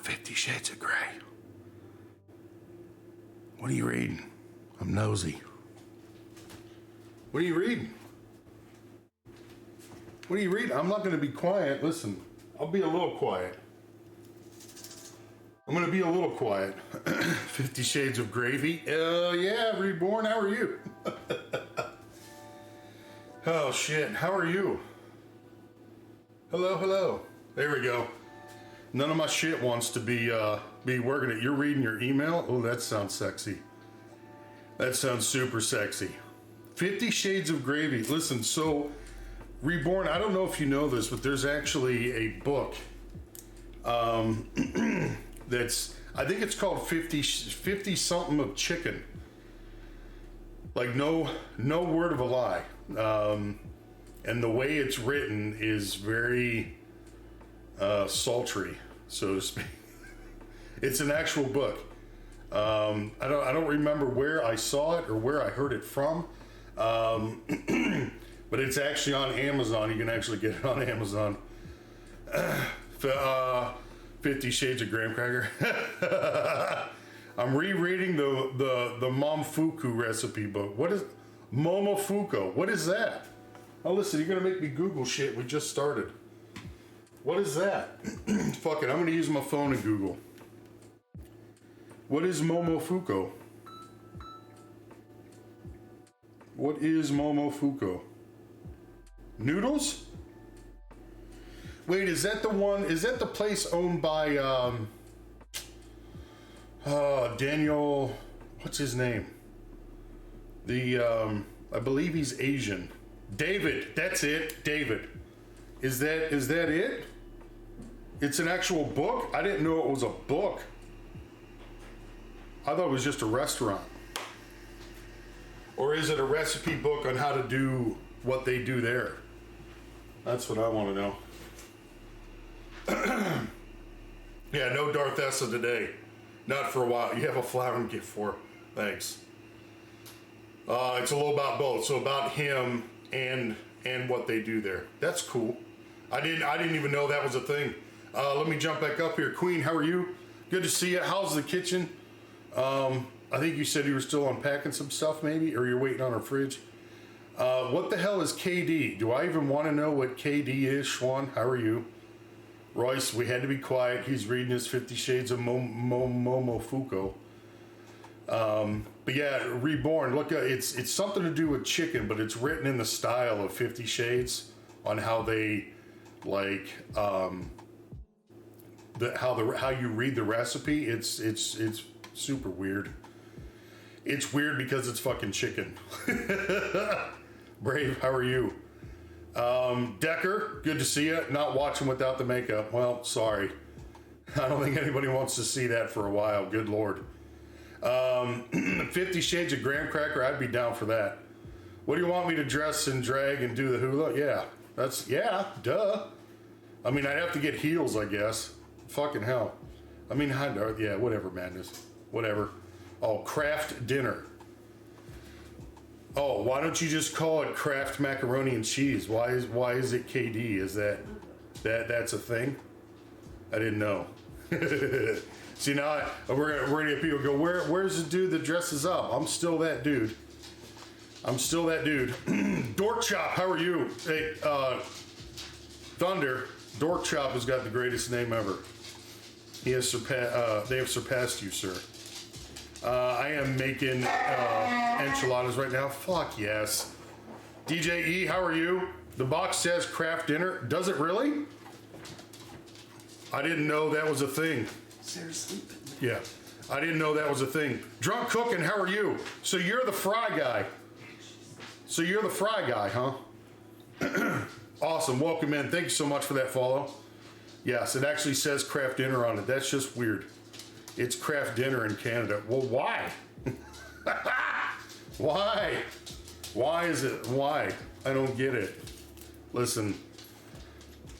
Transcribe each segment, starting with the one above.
50 Shades of Grey. What are you reading? I'm nosy. What are you reading? What are you reading? I'm not going to be quiet. Listen, I'll be a little quiet. I'm going to be a little quiet. 50 Shades of Gravy. Yeah, Reborn, how are you? Oh, shit, how are you? Hello, hello. There we go. None of my shit wants to be working it. You're reading your email? Oh, that sounds sexy. That sounds super sexy. 50 Shades of Gravy. Listen, so Reborn, I don't know if you know this, but there's actually a book that's, I think it's called 50 something of chicken. Like no word of a lie. And the way it's written is very sultry, so to speak. It's an actual book. I don't remember where I saw it or where I heard it from. But it's actually on Amazon. You can actually get it on Amazon. 50 Shades of Graham Cracker. I'm rereading the Momfuku recipe book. What is Momofuku? What is that? Oh, listen, you're gonna make me Google shit. We just started. What is that? Fuck it, I'm gonna use my phone and Google. What is Momofuku? What is Momofuku? Noodles? Wait, is that the one? Is that the place owned by Daniel? What's his name? I believe he's Asian. David. That's it. David. Is that it? It's an actual book? I didn't know it was a book. I thought it was just a restaurant. Or is it a recipe book on how to do what they do there? That's what I want to know. Yeah, no Darth Essa today. Not for a while. You have a flowering gift for. Thanks. It's a little about both. So about him and what they do there. That's cool. I didn't even know that was a thing. Let me jump back up here. Queen, how are you? Good to see you. How's the kitchen? I think you said you were still unpacking some stuff maybe, or you're waiting on our fridge. What the hell is KD? Do I even want to know what KD is, Schwan? How are you? Royce, we had to be quiet. He's reading his 50 Shades of Momofuku. But yeah, Reborn, look, it's something to do with chicken, but it's written in the style of 50 Shades on how they, like, how you read the recipe. It's super weird. It's weird because it's fucking chicken. Brave, how are you? Decker, good to see you. Not watching without the makeup. Well, sorry. I don't think anybody wants to see that for a while. Good Lord. 50 Shades of Graham Cracker, I'd be down for that. What do you want me to dress and drag and do the hula? Yeah, duh. I mean, I'd have to get heels, I guess. Fucking hell. I mean, yeah, whatever, madness. Whatever. Oh, craft dinner. Oh, why don't you just call it Kraft macaroni and cheese? Why is it KD? Is that's a thing? I didn't know. See, now we're gonna get people go, where's the dude that dresses up? I'm still that dude. Dork Chop, how are you? Hey, Thunder, Dork Chop has got the greatest name ever. They have surpassed you, sir. I am making enchiladas right now. Fuck yes. DJ E, how are you? The box says Kraft dinner. Does it really? I didn't know that was a thing. Sarah's sleeping. Yeah, I didn't know that was a thing. Drunk Cooking, how are you? So you're the fry guy. Huh? Awesome, welcome in. Thank you so much for that follow. Yes, it actually says Kraft dinner on it. That's just weird. It's Kraft dinner in Canada. Well, why? Why? Why is it? Why? I don't get it. Listen,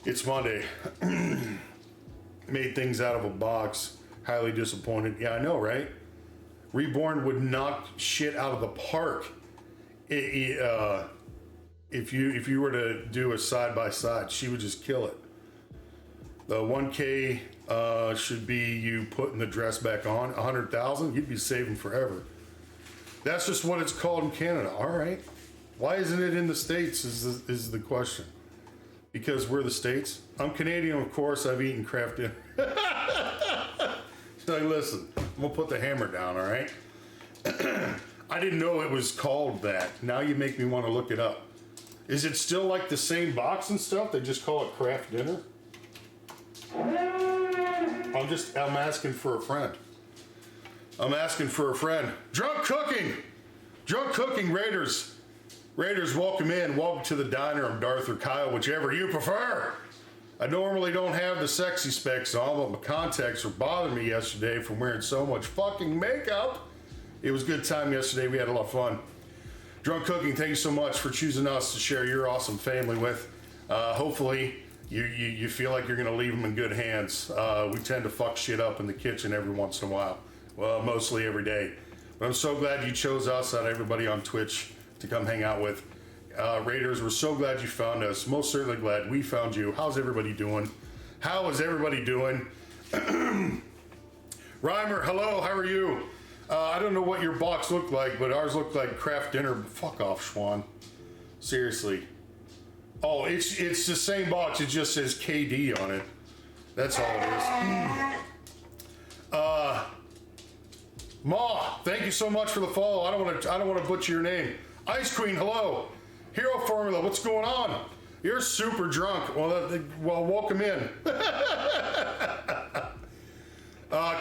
it's Monday. Made things out of a box. Highly disappointed. Yeah, I know, right? Reborn would knock shit out of the park. If you were to do a side by side, she would just kill it. The 1K should be you putting the dress back on. 100,000, you'd be saving forever. That's just what it's called in Canada. All right. Why isn't it in the States is the question. Because we're the States. I'm Canadian, of course. I've eaten Kraft dinner. So listen, I'm going to put the hammer down, all right? I didn't know it was called that. Now you make me want to look it up. Is it still like the same box and stuff? They just call it Kraft dinner? I'm asking for a friend. I'm asking for a friend. Drunk cooking, Raiders. Raiders, welcome in. Welcome to the diner. I'm Darth or Kyle, whichever you prefer. I normally don't have the sexy specs on, but my contacts were bothering me yesterday from wearing so much fucking makeup. It was a good time yesterday. We had a lot of fun. Drunk Cooking, thank you so much for choosing us to share your awesome family with. Hopefully, you feel like you're going to leave them in good hands. We tend to fuck shit up in the kitchen every once in a while. Well, mostly every day. But I'm so glad you chose us out of everybody on Twitch to come hang out with. Raiders, we're so glad you found us. Most certainly glad we found you. How's everybody doing? How is everybody doing? Reimer, hello, how are you? I don't know what your box looked like, but ours looked like Kraft dinner. Fuck off, Schwan. Seriously. Oh, it's the same box. It just says KD on it. That's all it is. Ma, thank you so much for the follow. I don't want to butcher your name. Ice Queen, hello. Hero Formula, what's going on? You're super drunk. Well, welcome in.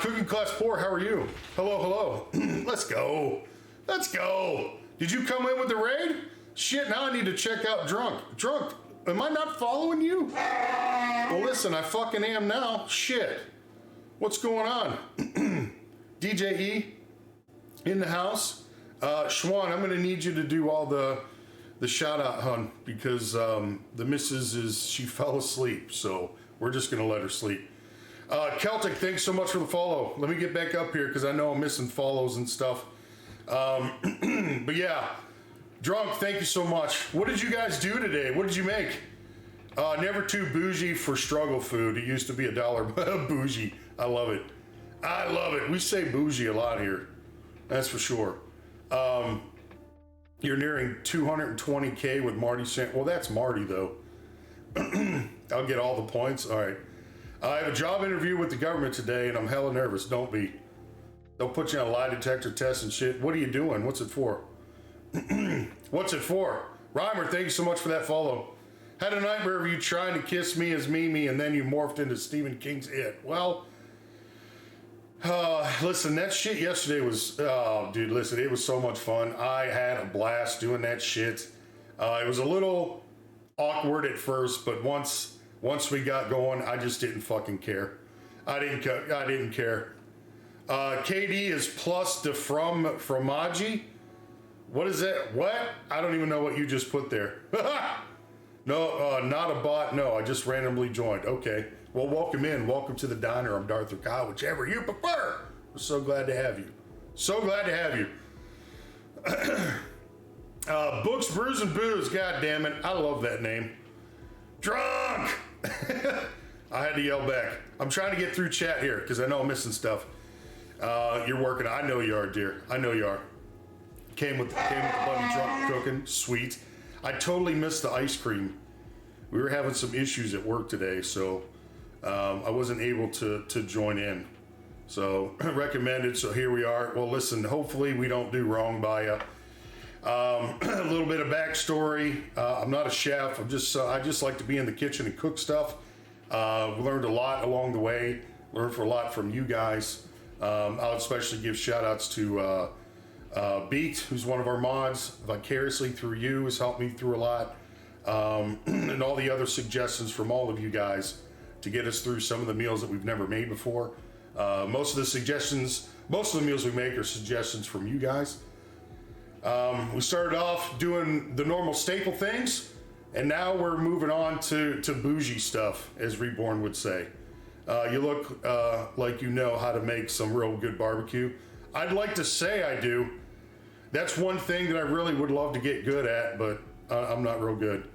Cooking Class 4, how are you? Hello. Let's go. Did you come in with the raid? Shit, now I need to check out Drunk, am I not following you? Well, listen, I fucking am now. Shit. What's going on? DJ E in the house. Schwan, I'm gonna need you to do all the shout out, hun, because the missus she fell asleep, so we're just gonna let her sleep. Celtic, thanks so much for the follow. Let me get back up here because I know I'm missing follows and stuff. But yeah, Drunk, thank you so much. What did you guys do today? What did you make? Never too bougie for struggle food. It used to be $1 bougie. I love it. We say bougie a lot here. That's for sure. You're nearing 220K with Marty Well, that's Marty, though. I'll get all the points. All right. I have a job interview with the government today, and I'm hella nervous. Don't be. They'll put you on a lie detector test and shit. What are you doing? What's it for? What's it for? Reimer, thank you so much for that follow. Had a nightmare of you trying to kiss me as Mimi, and then you morphed into Stephen King's It. Well... listen, that shit yesterday was, dude, listen, it was so much fun. I had a blast doing that shit. It was a little awkward at first, but once we got going, I just didn't fucking care. I didn't care. KD is plus de fromaggi. What is that? What? I don't even know what you just put there. No, not a bot. No, I just randomly joined. Okay. Well, welcome in. Welcome to the diner. I'm Darth or Kyle, whichever you prefer. We're so glad to have you. Books, Brews, and Booze. God damn it. I love that name. Drunk! I had to yell back. I'm trying to get through chat here because I know I'm missing stuff. You're working. I know you are, dear. I know you are. Came with the button Drunk Cooking. Sweet. I totally missed the ice cream. We were having some issues at work today, so I wasn't able to join in. So recommended, so here we are. Well, listen, hopefully we don't do wrong by you. A little bit of backstory. I'm not a chef. I just like to be in the kitchen and cook stuff. We learned a lot along the way. Learned a lot from you guys. I'll especially give shout outs to Beat, who's one of our mods. Vicariously through you has helped me through a lot. And all the other suggestions from all of you guys to get us through some of the meals that we've never made before. Most of the meals we make are suggestions from you guys. We started off doing the normal staple things, and now we're moving on to bougie stuff, as Reborn would say. You look like you know how to make some real good barbecue. I'd like to say I do. That's one thing that I really would love to get good at, but I'm not real good.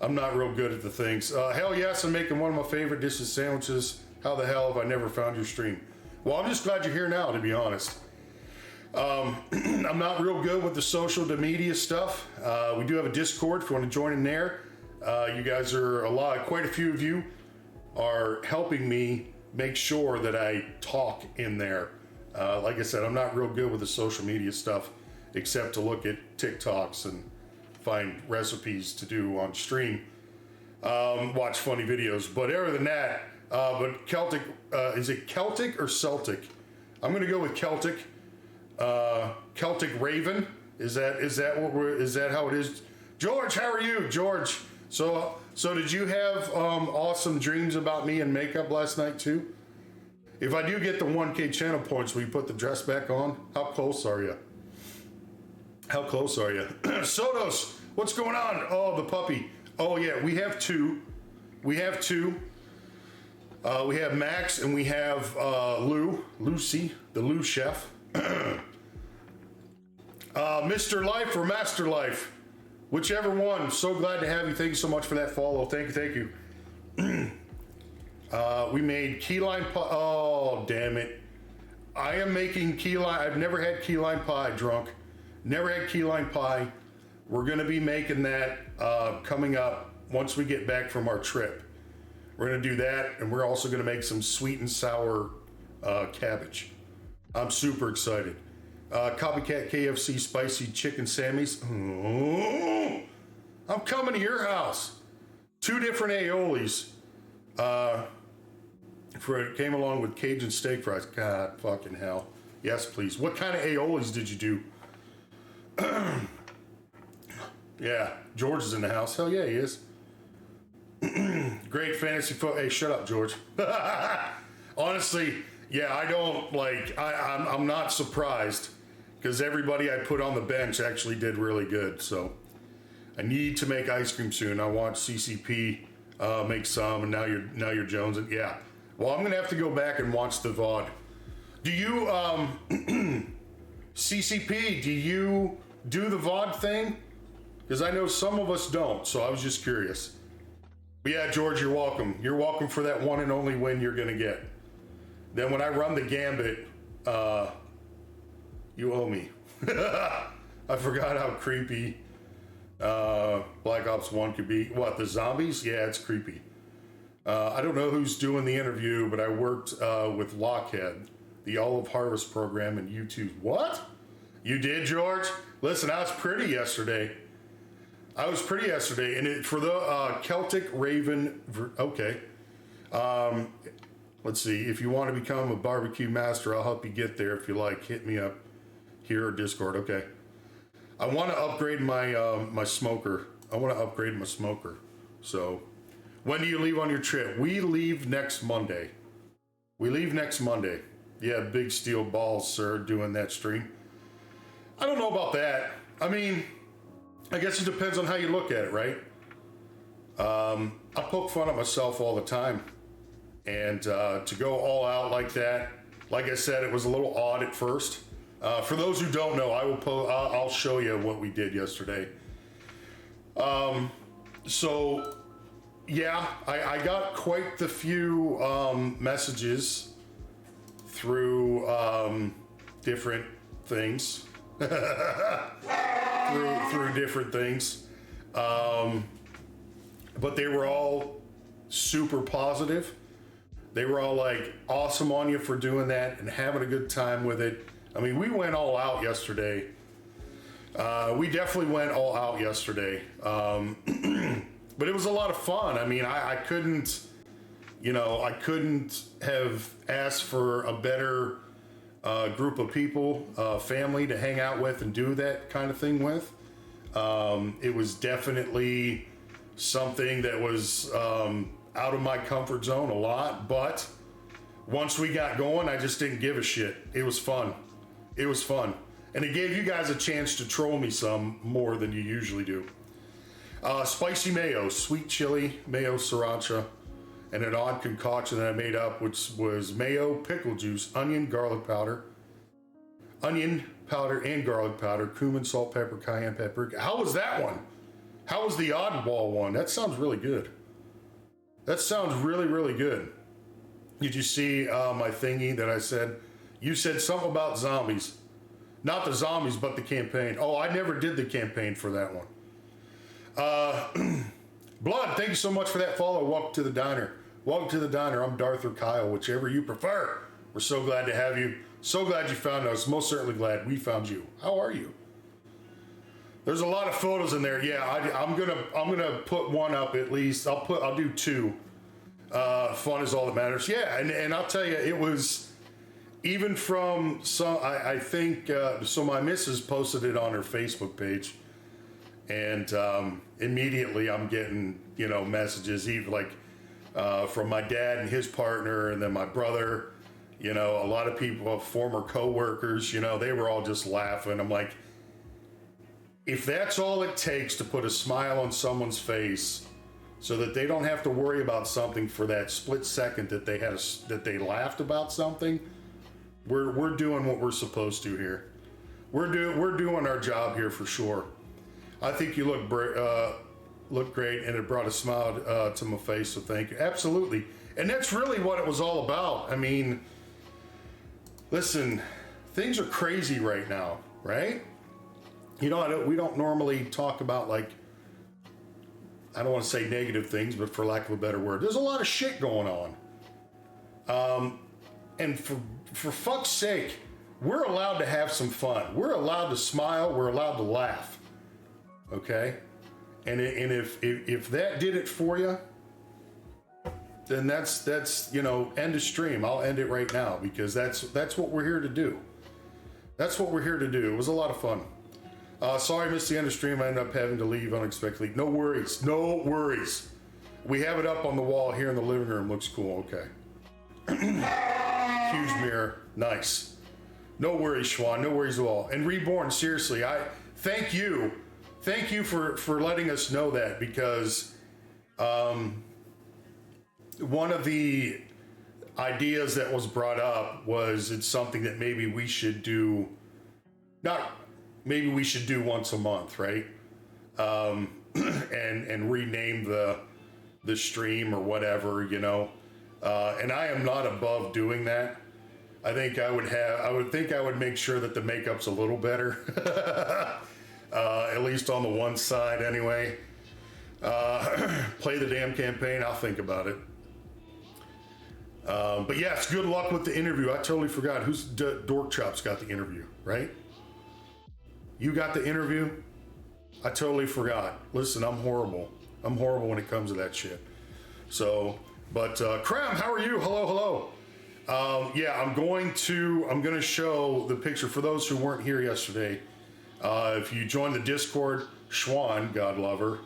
I'm not real good at the things. Hell yes, I'm making one of my favorite dishes, sandwiches. How the hell have I never found your stream? Well, I'm just glad you're here now, to be honest. I'm not real good with the social media stuff. We do have a Discord if you want to join in there. You guys are quite a few of you are helping me make sure that I talk in there. Like I said, I'm not real good with the social media stuff, except to look at TikToks and find recipes to do on stream, watch funny videos. But other than that, but Celtic, is it Celtic or Celtic? I'm gonna go with Celtic. Celtic Raven. Is that how it is? George, how are you, George? So did you have awesome dreams about me and makeup last night too? If I do get the 1K channel points, will you put the dress back on? How close are you? How close are you? Sotos, what's going on? Oh, the puppy. Oh yeah, we have two. We have Max and we have Lucy, the Lou chef. Mr. Life or Master Life, whichever one. So glad to have you. Thank you so much for that follow. Thank you. We made key lime pie. Oh, damn it. I am making key lime. I've never had key lime pie, drunk. Never had key lime pie. We're going to be making that coming up once we get back from our trip. We're going to do that, and we're also going to make some sweet and sour cabbage. I'm super excited. Copycat KFC spicy chicken Sammy's. Oh, I'm coming to your house. 2 different aiolis. It came along with Cajun steak fries. God fucking hell. Yes, please. What kind of aiolis did you do? Yeah, George is in the house. Hell yeah, he is. Great fantasy football. Hey, shut up, George. Honestly, yeah, I don't like. I'm not surprised because everybody I put on the bench actually did really good. So I need to make ice cream soon. I want CCP make some, and now you're Jones, and yeah. Well, I'm gonna have to go back and watch the VOD. Do you CCP? Do you do the VOD thing? Because I know some of us don't. So I was just curious. But yeah, George, you're welcome. You're welcome for that one and only win you're gonna get. Then when I run the gambit, you owe me. I forgot how creepy Black Ops 1 could be. What, the zombies? Yeah, it's creepy. I don't know who's doing the interview, but I worked with Lockhead, the Olive Harvest program in YouTube. What? You did, George? Listen, I was pretty yesterday. And for the Celtic Raven, okay. Let's see, if you want to become a barbecue master, I'll help you get there. If you like, hit me up here or Discord, okay. I want to upgrade my smoker. So, when do you leave on your trip? We leave next Monday. Yeah, big steel balls, sir, doing that stream. I don't know about that. I mean, I guess it depends on how you look at it, right? I poke fun at myself all the time. And to go all out like that, like I said, it was a little odd at first. For those who don't know, I'll show you what we did yesterday. So, yeah, I got quite the few messages through different things. through different things. But they were all super positive. They were all like, awesome on you for doing that and having a good time with it. I mean, we went all out yesterday. We definitely went all out yesterday. But it was a lot of fun. I mean, I couldn't have asked for a better group of people, family to hang out with and do that kind of thing with. It was definitely something that was out of my comfort zone a lot, but once we got going, I just didn't give a shit. It was fun. And it gave you guys a chance to troll me some more than you usually do. Spicy mayo, sweet chili, mayo sriracha, and an odd concoction that I made up, which was mayo, pickle juice, onion powder, and garlic powder, cumin, salt, pepper, cayenne pepper. How was that one? How was the oddball one? That sounds really good. That sounds really, really good. Did you see my thingy that I said? You said something about zombies. Not the zombies, but the campaign. Oh, I never did the campaign for that one. Blood, thank you so much for that follow. Welcome to the diner. Welcome to the diner. I'm Darth or Kyle, whichever you prefer. We're so glad to have you. So glad you found us. Most certainly glad we found you. How are you? There's a lot of photos in there. Yeah, I'm gonna put one up at least. I'll do two. Fun is all that matters. Yeah, and I'll tell you, it was even from some. I think so. My missus posted it on her Facebook page, and immediately I'm getting messages, even like from my dad and his partner, and then my brother. A lot of people, former co-workers. They were all just laughing. I'm like, if that's all it takes to put a smile on someone's face, so that they don't have to worry about something for that split second that they laughed about something, we're doing what we're supposed to here. We're doing our job here for sure. I think you look great, and it brought a smile to my face. So thank you. Absolutely, and that's really what it was all about. I mean, listen, things are crazy right now, right? We don't normally talk about, like, I don't want to say negative things, but for lack of a better word, there's a lot of shit going on. And for fuck's sake, we're allowed to have some fun. We're allowed to smile. We're allowed to laugh. Okay? And if that did it for you, then that's end of stream. I'll end it right now, because that's what we're here to do. That's what we're here to do. It was a lot of fun. Sorry I missed the end of stream. I ended up having to leave unexpectedly. No worries. No worries. We have it up on the wall here in the living room. Looks cool. Okay. Huge mirror. Nice. No worries, Schwan. No worries at all. And Reborn, seriously, I thank you. Thank you for letting us know that, because one of the ideas that was brought up was it's something that maybe we should do, maybe we should do once a month, right? And rename the stream or whatever, and I am not above doing that. I think I would make sure that the makeup's a little better, at least on the one side anyway. Play the damn campaign. I'll think about it. But yes, good luck with the interview. I totally forgot who's Dork Chops got the interview, right? You got the interview? I totally forgot. Listen, I'm horrible. I'm horrible when it comes to that shit. So, but Cram, how are you? Hello. Yeah, I'm going to show the picture for those who weren't here yesterday. If you join the Discord, Schwan, God love her,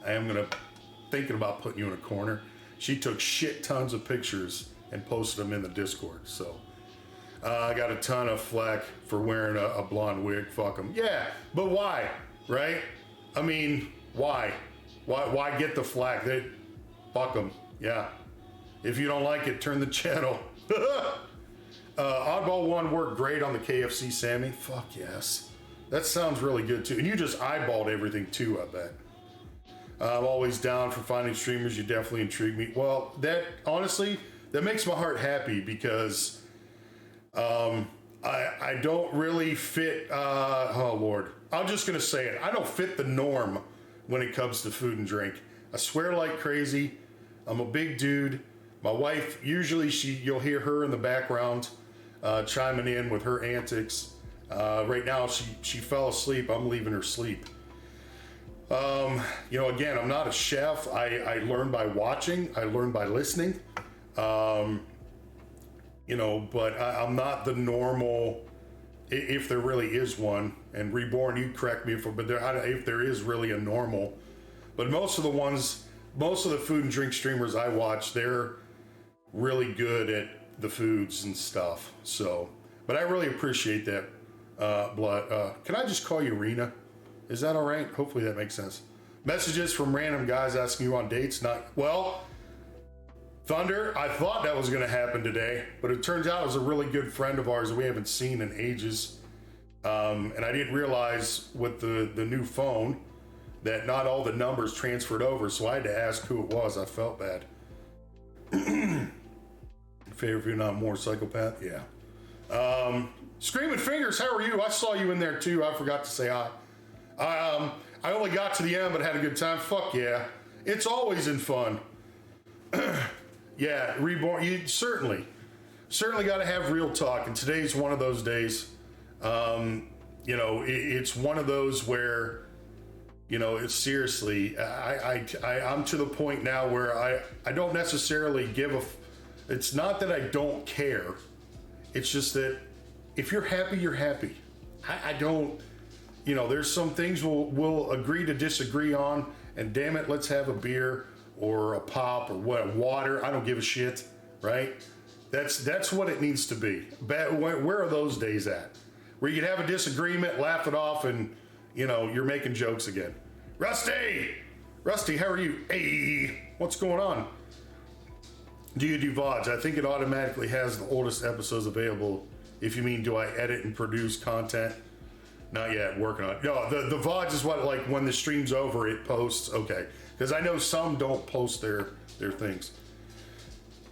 I am thinking about putting you in a corner. She took shit tons of pictures and posted them in the Discord. So I got a ton of flack for wearing a blonde wig. Fuck them. Yeah, but why? Right? I mean, why? Why get the flack? Fuck them. Yeah. If you don't like it, turn the channel. Oddball 1 worked great on the KFC Sammy. Fuck yes. That sounds really good too. And you just eyeballed everything too, I bet. I'm always down for finding streamers. You definitely intrigue me. Well, that honestly, that makes my heart happy, because I don't really fit, oh Lord, I'm just gonna say it. I don't fit the norm when it comes to food and drink. I swear like crazy. I'm a big dude. My wife, usually you'll hear her in the background chiming in with her antics. Right now she fell asleep. I'm leaving her sleep. Again, I'm not a chef. I learn by watching. I learn by listening. But I'm not the normal, if there really is one. And Reborn, you correct me if there is really a normal. But most of the food and drink streamers I watch, they're really good at the foods and stuff. So, but I really appreciate that, Blood. Can I just call you Rena? Is that all right? Hopefully that makes sense. Messages from random guys asking you on dates. Well, Thunder, I thought that was going to happen today, but it turns out it was a really good friend of ours that we haven't seen in ages. And I didn't realize with the new phone, that not all the numbers transferred over, so I had to ask who it was. I felt bad. Favorite if not more psychopath? Yeah. Screaming Fingers, how are you? I saw you in there too. I forgot to say hi. I only got to the end, but had a good time. Fuck yeah. It's always in fun. Yeah, Reborn, you certainly got to have real talk, and today's one of those days. You know, it's one of those where, you know, it's seriously, I'm to the point now where I don't necessarily it's not that I don't care. It's just that if you're happy, you're happy. I don't, you know, there's some things we'll agree to disagree on, and damn it, let's have a beer or a pop or what, water. I don't give a shit, right? That's what it needs to be. Where are those days at? Where you can have a disagreement, laugh it off, and, you know, you're making jokes again. Rusty, how are you? Hey, what's going on? Do you do VODs? I think it automatically has the oldest episodes available. If you mean, do I edit and produce content? Not yet, working on it. No, the VODs is what, like, when the stream's over, it posts. Okay, because I know some don't post their things.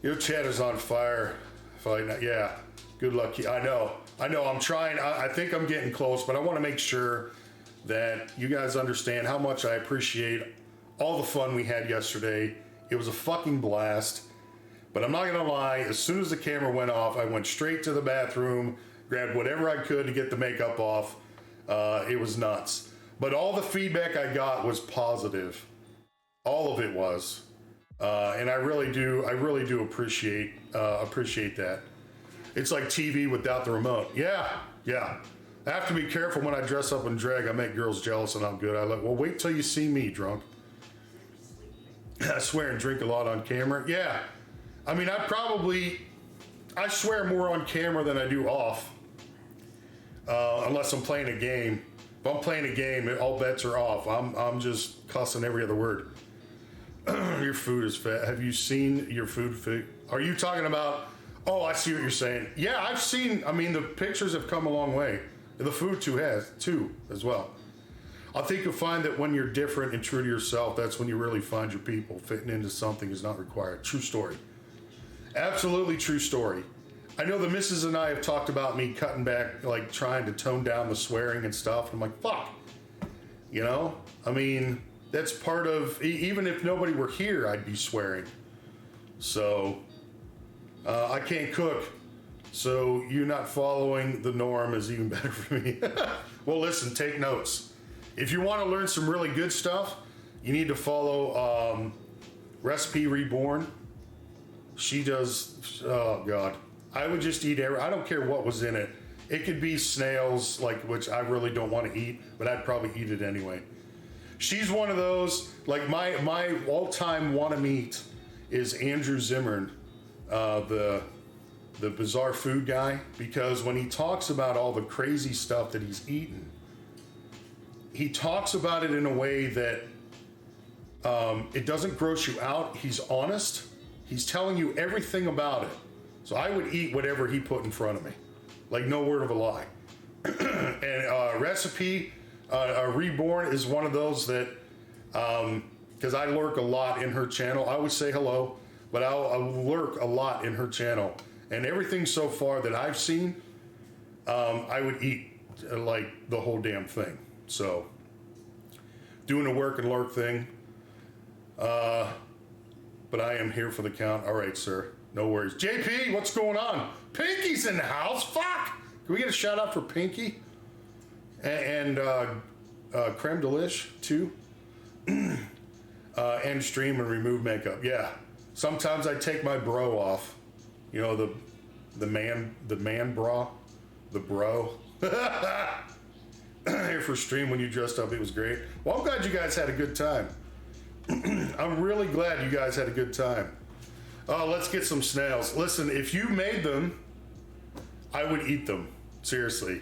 Your chat is on fire. Yeah, good luck. I know, I'm trying. I think I'm getting close, but I want to make sure that you guys understand how much I appreciate all the fun we had yesterday. It was a fucking blast. But I'm not gonna lie, as soon as the camera went off, I went straight to the bathroom, grabbed whatever I could to get the makeup off. It was nuts. But all the feedback I got was positive. All of it was. And I really do appreciate that. It's like TV without the remote. Yeah. I have to be careful when I dress up in drag. I make girls jealous and I'm good. Well, wait till you see me drunk. I swear and drink a lot on camera. Yeah. I mean, I swear more on camera than I do off. Unless I'm playing a game. If I'm playing a game, all bets are off. I'm just cussing every other word. Your food is fat. Have you seen your food? Are you talking about, oh, I see what you're saying. Yeah, I've seen, I mean, the pictures have come a long way. The food too as well. I think you'll find that when you're different and true to yourself, that's when you really find your people. Fitting into something is not required. True story. Absolutely true story. I know the missus and I have talked about me cutting back, like trying to tone down the swearing and stuff. I'm like, fuck. You know? I mean, that's part of, even if nobody were here, I'd be swearing. So, I can't cook. So you not following the norm is even better for me. Well, listen, take notes. If you want to learn some really good stuff, you need to follow Recipe Reborn. She does, oh God. I would just eat I don't care what was in it. It could be snails, like, which I really don't want to eat, but I'd probably eat it anyway. She's one of those, like my all-time want-to-meet is Andrew Zimmern, the bizarre food guy, because when he talks about all the crazy stuff that he's eaten, he talks about it in a way that it doesn't gross you out. He's honest. He's telling you everything about it. So I would eat whatever he put in front of me. Like, no word of a lie. And Recipe Reborn is one of those that, because I lurk a lot in her channel. I always say hello, but I'll lurk a lot in her channel. And everything so far that I've seen, I would eat like the whole damn thing. So, doing the work and lurk thing. But I am here for the count. All right, sir. No worries. JP, what's going on? Pinky's in the house. Fuck! Can we get a shout out for Pinky? And Creme Delish, too? End stream and remove makeup. Yeah. Sometimes I take my bro off. You know, the man bra. The bro. Here for stream when you dressed up. It was great. Well, I'm glad you guys had a good time. I'm really glad you guys had a good time. Let's get some snails. Listen, if you made them, I would eat them. Seriously.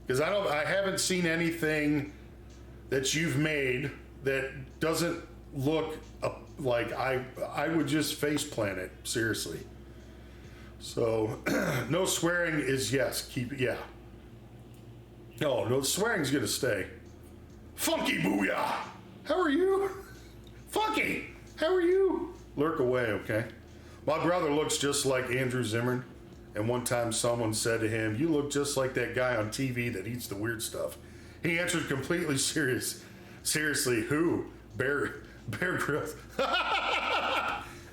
Because I haven't seen anything that you've made that doesn't look like I would just face plant it. Seriously. So, no swearing is yes. Yeah. No swearing's gonna stay. Funky booyah! How are you? Fucky, how are you? Lurk away, okay? My brother looks just like Andrew Zimmern, and one time someone said to him, "You look just like that guy on TV that eats the weird stuff." He answered completely seriously, "Who? Bear Grylls."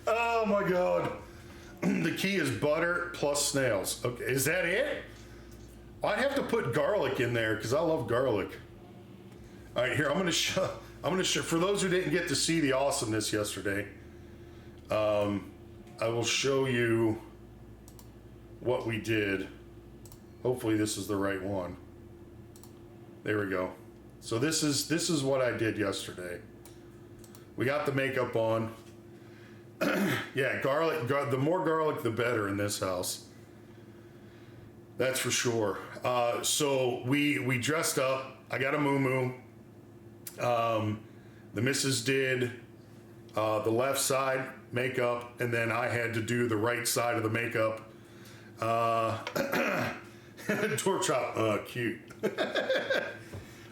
Oh my God. The key is butter plus snails. Okay, is that it? I'd have to put garlic in there because I love garlic. All right, here I'm gonna show. For those who didn't get to see the awesomeness yesterday, I will show you what we did. Hopefully this is the right one. There we go. So this is what I did yesterday. We got the makeup on. Yeah, garlic. The more garlic, the better in this house. That's for sure. So we dressed up. I got a muumuu. The missus did the left side makeup, and then I had to do the right side of the makeup. Door chop, cute.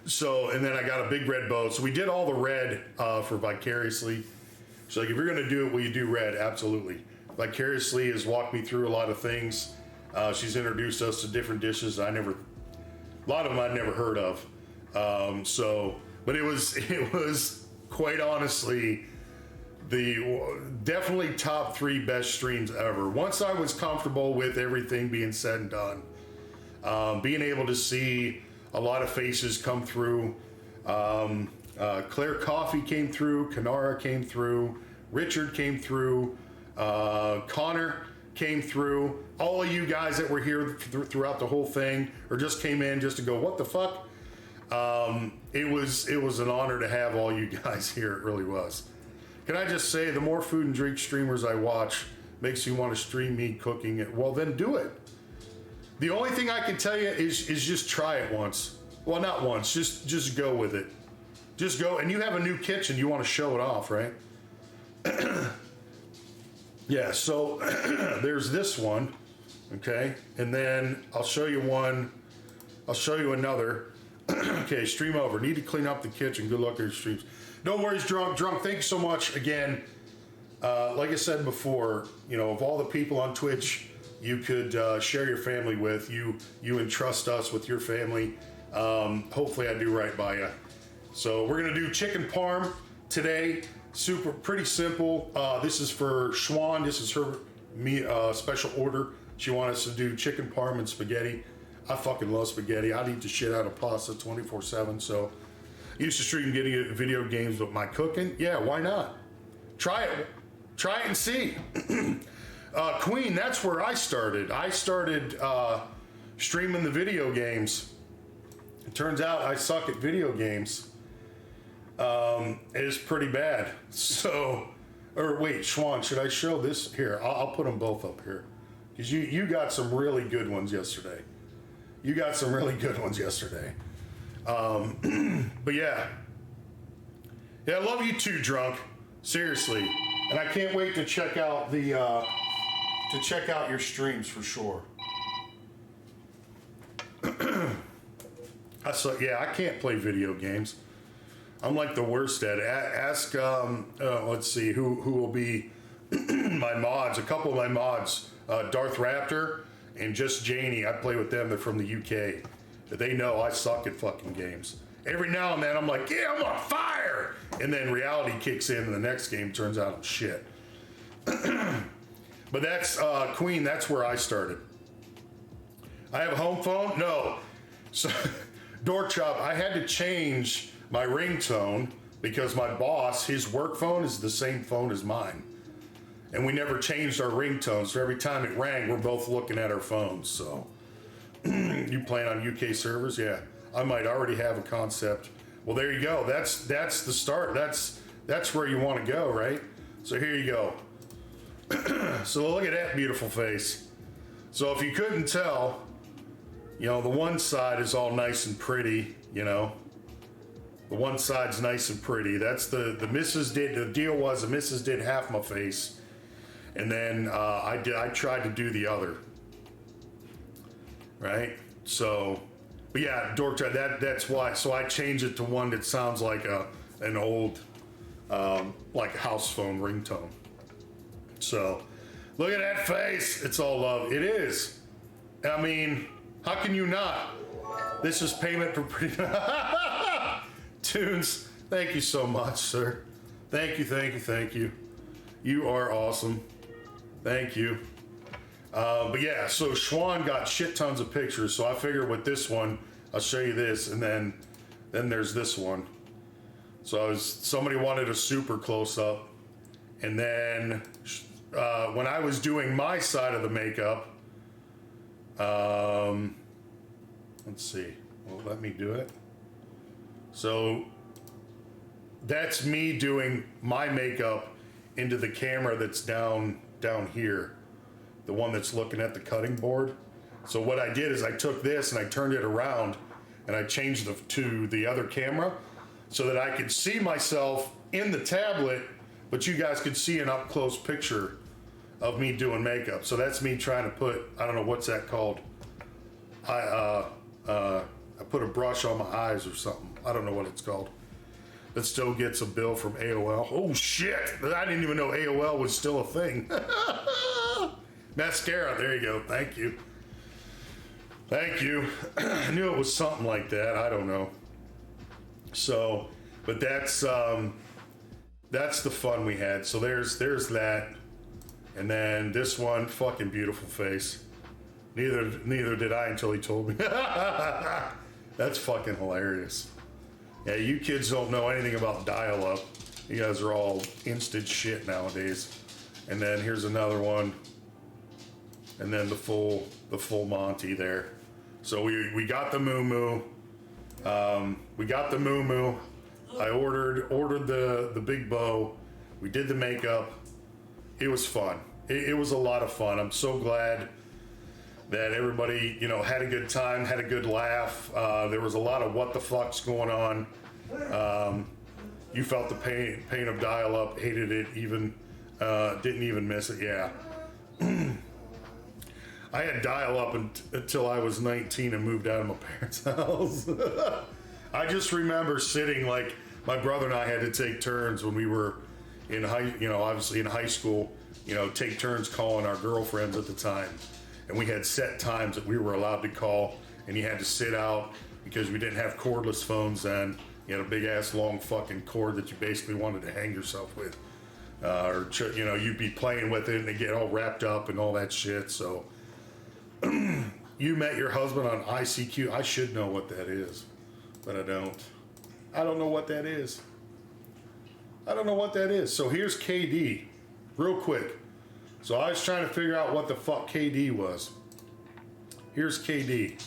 So, and then I got a big red bow. So we did all the red for Vicariously. She's like, if you're gonna do it, will you do red? Absolutely. Vicariously has walked me through a lot of things. She's introduced us to different dishes a lot of them I'd never heard of. But it was quite honestly definitely top 3 best streams ever. Once I was comfortable with everything being said and done, being able to see a lot of faces come through. Claire Coffee came through, Kanara came through, Richard came through, Connor came through. All of you guys that were here throughout the whole thing, or just came in just to go, what the fuck? It was an honor to have all you guys here. It really was. Can I just say, the more food and drink streamers I watch makes you want to stream me cooking it. Well, then do it. The only thing I can tell you is just try it once. Well, not once, just go with it. Just go, and you have a new kitchen, you want to show it off, right? Yeah, so there's this one, okay? And then I'll show you another. Okay, stream over. Need to clean up the kitchen. Good luck at your streams. No worries, Drunk. Thank you so much again. Like I said before, of all the people on Twitch you could share your family with, you entrust us with your family. Hopefully I do right by you. So we're gonna do chicken parm today. Pretty simple. This is for Schwan. This is her special order. She wanted us to do chicken parm and spaghetti. I fucking love spaghetti. I'd eat the shit out of pasta 24/7. So I used to stream video games with my cooking. Yeah, why not? Try it and see. Queen, that's where I started. I started streaming the video games. It turns out I suck at video games. It's pretty bad. So, or wait, Schwan, should I show this here? I'll put them both up here, because you got some really good ones yesterday. But yeah, I love you too, Drunk. Seriously, and I can't wait to check out your streams for sure. I can't play video games. I'm like the worst at it. Ask, let's see, who will be my mods. A couple of my mods, Darth Raptor and Just Janie. I play with them. They're from the UK. They know I suck at fucking games. Every now and then I'm like, yeah, I'm on fire. And then reality kicks in and the next game turns out I'm shit. But that's, Queen, that's where I started. I have a home phone? No. So, Door Chop, I had to change my ringtone because my boss, his work phone is the same phone as mine. And we never changed our ringtone, so every time it rang, we're both looking at our phones. So, you playing on UK servers? Yeah, I might already have a concept. Well, there you go. That's the start. That's where you want to go, right? So here you go. So look at that beautiful face. So if you couldn't tell, the one side is all nice and pretty, The one side's nice and pretty. That's the missus did. The deal was the missus did half my face, and then I tried to do the other. Right. So, but yeah, Dork, that's why. So I changed it to one that sounds like a an old, like house phone ringtone. So, look at that face. It's all love. It is. I mean, how can you not? This is payment for pretty Tunes. Thank you so much, sir. Thank you, thank you, thank you. You are awesome. Thank you. But yeah, so Schwan got shit tons of pictures. So I figured with this one, I'll show you this, and then there's this one. So somebody wanted a super close up, and then when I was doing my side of the makeup, let's see. Well, let me do it. So that's me doing my makeup into the camera that's down here, the one that's looking at the cutting board. So what I did is I took this and I turned it around and I changed to the other camera so that I could see myself in the tablet, but you guys could see an up close picture of me doing makeup. So that's me trying to put, I don't know what's that called. I put a brush on my eyes or something. I don't know what it's called. That still gets a bill from AOL. Oh shit, I didn't even know AOL was still a thing. Mascara, there you go, thank you. Thank you. I knew it was something like that, I don't know. So, but that's the fun we had. So there's that. And then this one, fucking beautiful face. Neither did I until he told me. That's fucking hilarious. Yeah, you kids don't know anything about dial-up. You guys are all instant shit nowadays. And then here's another one. And then the full Monty there. So we got the moo-moo. We got the moo-moo. I ordered the big bow. We did the makeup. It was fun. It was a lot of fun. I'm so glad that everybody, had a good time, had a good laugh. There was a lot of what the fucks going on. You felt the pain of dial-up, hated it, didn't even miss it. Yeah. I had dial-up until I was 19 and moved out of my parents' house. I just remember sitting, like, my brother and I had to take turns when we were obviously in high school, take turns calling our girlfriends at the time. And we had set times that we were allowed to call, and you had to sit out because we didn't have cordless phones then. You had a big ass long fucking cord that you basically wanted to hang yourself with. Or you'd be playing with it and it get all wrapped up and all that shit. So you met your husband on ICQ. I should know what that is, but I don't. I don't know what that is. So here's KD, real quick. So I was trying to figure out what the fuck KD was. Here's KD.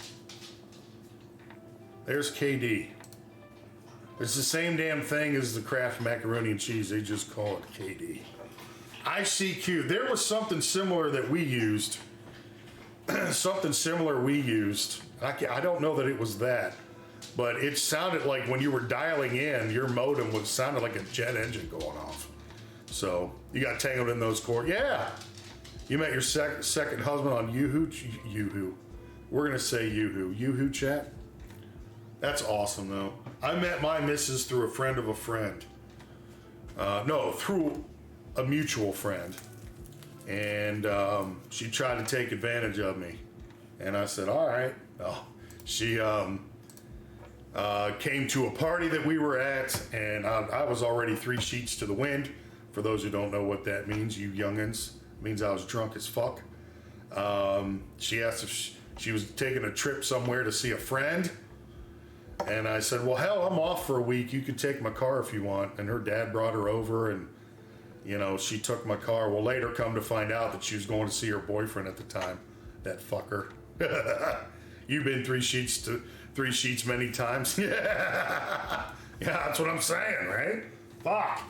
There's KD. It's the same damn thing as the Kraft macaroni and cheese. They just call it KD. ICQ. There was something similar that we used. I don't know that it was that. But it sounded like when you were dialing in, your modem sounded like a jet engine going off. So you got tangled in those cords. Yeah. You met your second husband on Yoo-hoo. We're going to say Yoo-hoo. Yoo-hoo chat? That's awesome, though. I met my missus through a friend of a friend. Through a mutual friend. And she tried to take advantage of me. And I said, all right. Oh, she came to a party that we were at, and I was already 3 sheets to the wind. For those who don't know what that means, you youngins. It means I was drunk as fuck. She asked if she was taking a trip somewhere to see a friend. And I said, well, hell, I'm off for a week. You can take my car if you want. And her dad brought her over, and, she took my car. Well, later come to find out that she was going to see her boyfriend at the time. That fucker. You've been 3 sheets many times. Yeah, that's what I'm saying, right? Fuck.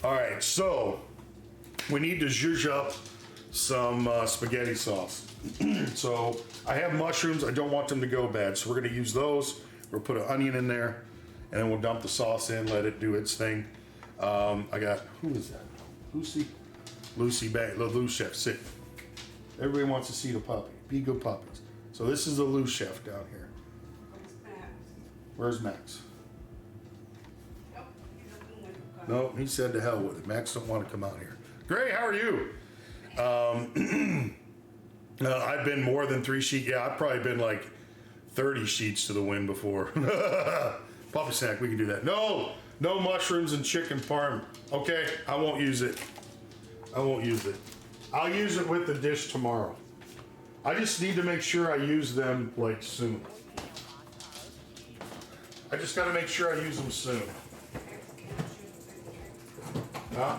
All right, so we need to zhuzh up some spaghetti sauce. So I have mushrooms. I don't want them to go bad, so we're going to use those. We'll put an onion in there, and then we'll dump the sauce in, let it do its thing. I got, who is that? Lucy back, the Lou Chef. Sit. Everybody wants to see the puppy. Be good puppies. So this is the Lou Chef down here. Where's Max? No, he said to hell with it. Max don't want to come out here. Gray, how are you? I've been more than 3 sheets. Yeah, I've probably been like 30 sheets to the wind before. Puppy snack, we can do that. No mushrooms and chicken parm. Okay, I won't use it. I'll use it with the dish tomorrow. I just need to make sure I use them like soon. I just gotta make sure I use them soon. Huh?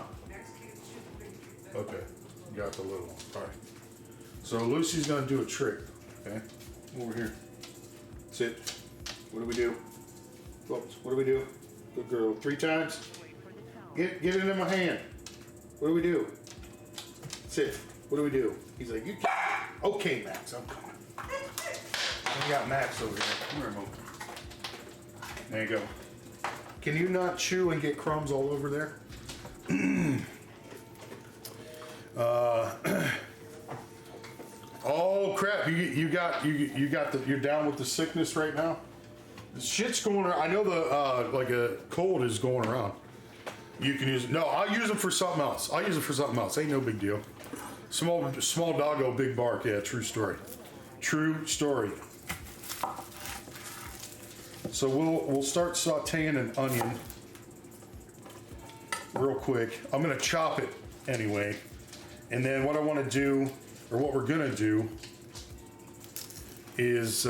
Okay, got the little one. All right. So Lucy's gonna do a trick. Okay, over here. Sit. What do we do? Whoops. What do we do? Good girl. 3 times. Get it in my hand. What do we do? Sit. What do we do? He's like, you can't. Okay, Max, I'm coming. I got Max over here. Come here, Mo. There you go. Can you not chew and get crumbs all over there? Oh crap! You're down with the sickness right now. The shit's going around. I know the like a cold is going around. You can use it. No, I'll use them for something else. Ain't no big deal. Small doggo, big bark. Yeah, true story. True story. So we'll start sauteing an onion real quick. I'm gonna chop it anyway, and then what I want to do, or what we're gonna do, is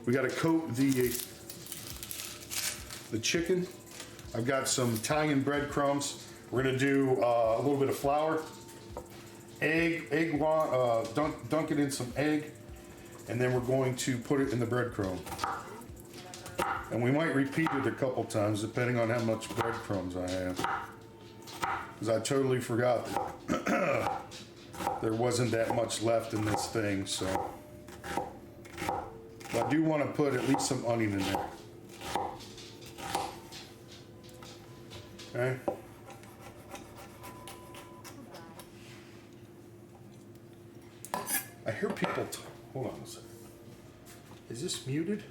we got to coat the chicken. I've got some Italian breadcrumbs. We're gonna do a little bit of flour, dunk it in some egg, and then we're going to put it in the breadcrumb. And we might repeat it a couple times depending on how much breadcrumbs I have. Because I totally forgot that there wasn't that much left in this thing, so. But I do want to put at least some onion in there. Okay. I hear people. Hold on a second. Is this muted?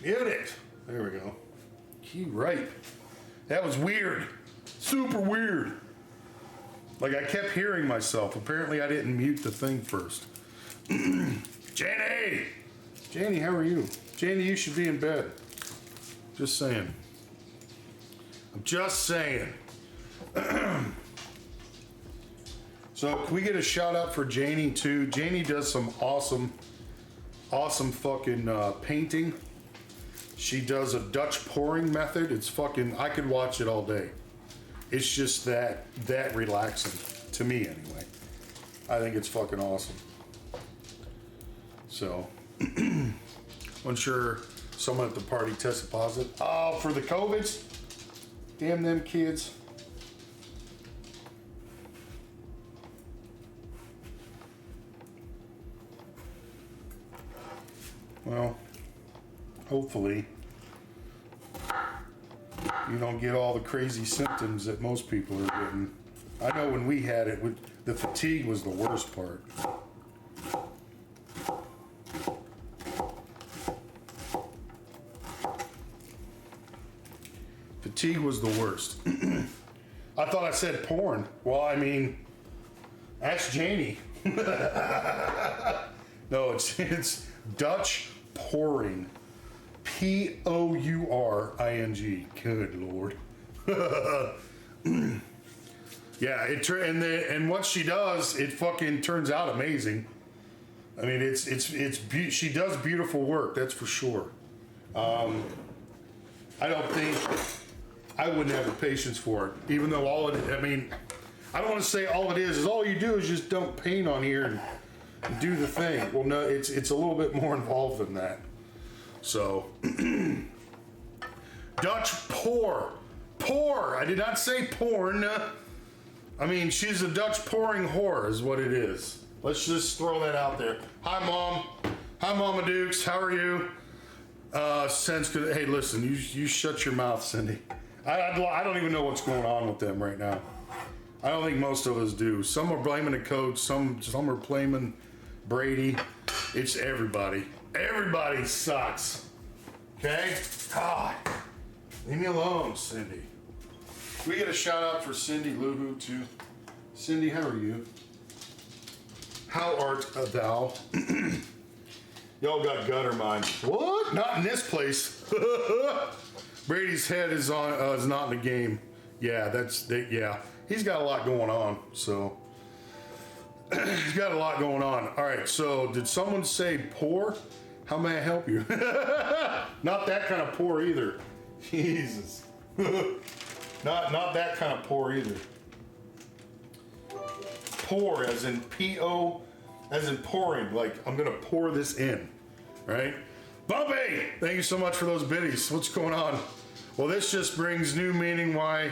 Mute it. There we go. Key right. That was weird. Super weird. Like I kept hearing myself. Apparently I didn't mute the thing first. Janie! Janie, how are you? Janie, you should be in bed. Just saying. I'm just saying. So can we get a shout out for Janie too? Janie does some awesome fucking painting. She does a Dutch pouring method. It's fucking, I could watch it all day. It's just that relaxing to me anyway. I think it's fucking awesome. So, I'm sure someone at the party tested positive. Oh, for the COVIDs? Damn them kids. Well, hopefully you don't get all the crazy symptoms that most people are getting. I know when we had it, the fatigue was the worst part. Fatigue was the worst. I thought I said porn. Well, I mean, ask Janie. No, it's Dutch pouring. Pouring. Good Lord. Yeah, and what she does, it fucking turns out amazing. I mean, she does beautiful work, that's for sure. I don't think I wouldn't have the patience for it, even though I don't want to say all it is all you do is just dump paint on here and do the thing. Well, no, it's a little bit more involved than that. So, Dutch pour. I did not say porn. I mean, she's a Dutch pouring whore is what it is. Let's just throw that out there. Hi, Mom. Hi, Mama Dukes. How are you? Hey, listen, you shut your mouth, Cindy. I don't even know what's going on with them right now. I don't think most of us do. Some are blaming the coach. Some are blaming Brady. It's everybody. Everybody sucks. Okay? God. Leave me alone, Cindy. We get a shout out for Cindy Luhu too. Cindy, how are you? How art thou? Y'all got gutter minds. What? Not in this place. Brady's head is on is not in the game. Yeah, yeah. He's got a lot going on. So he's got a lot going on. All right. So did someone say poor? How may I help you? Not that kind of poor either. Jesus. Not that kind of poor either. Pour as in P-O, as in pouring. Like I'm gonna pour this in, right? Bumpy, thank you so much for those biddies. What's going on? Well, this just brings new meaning. Why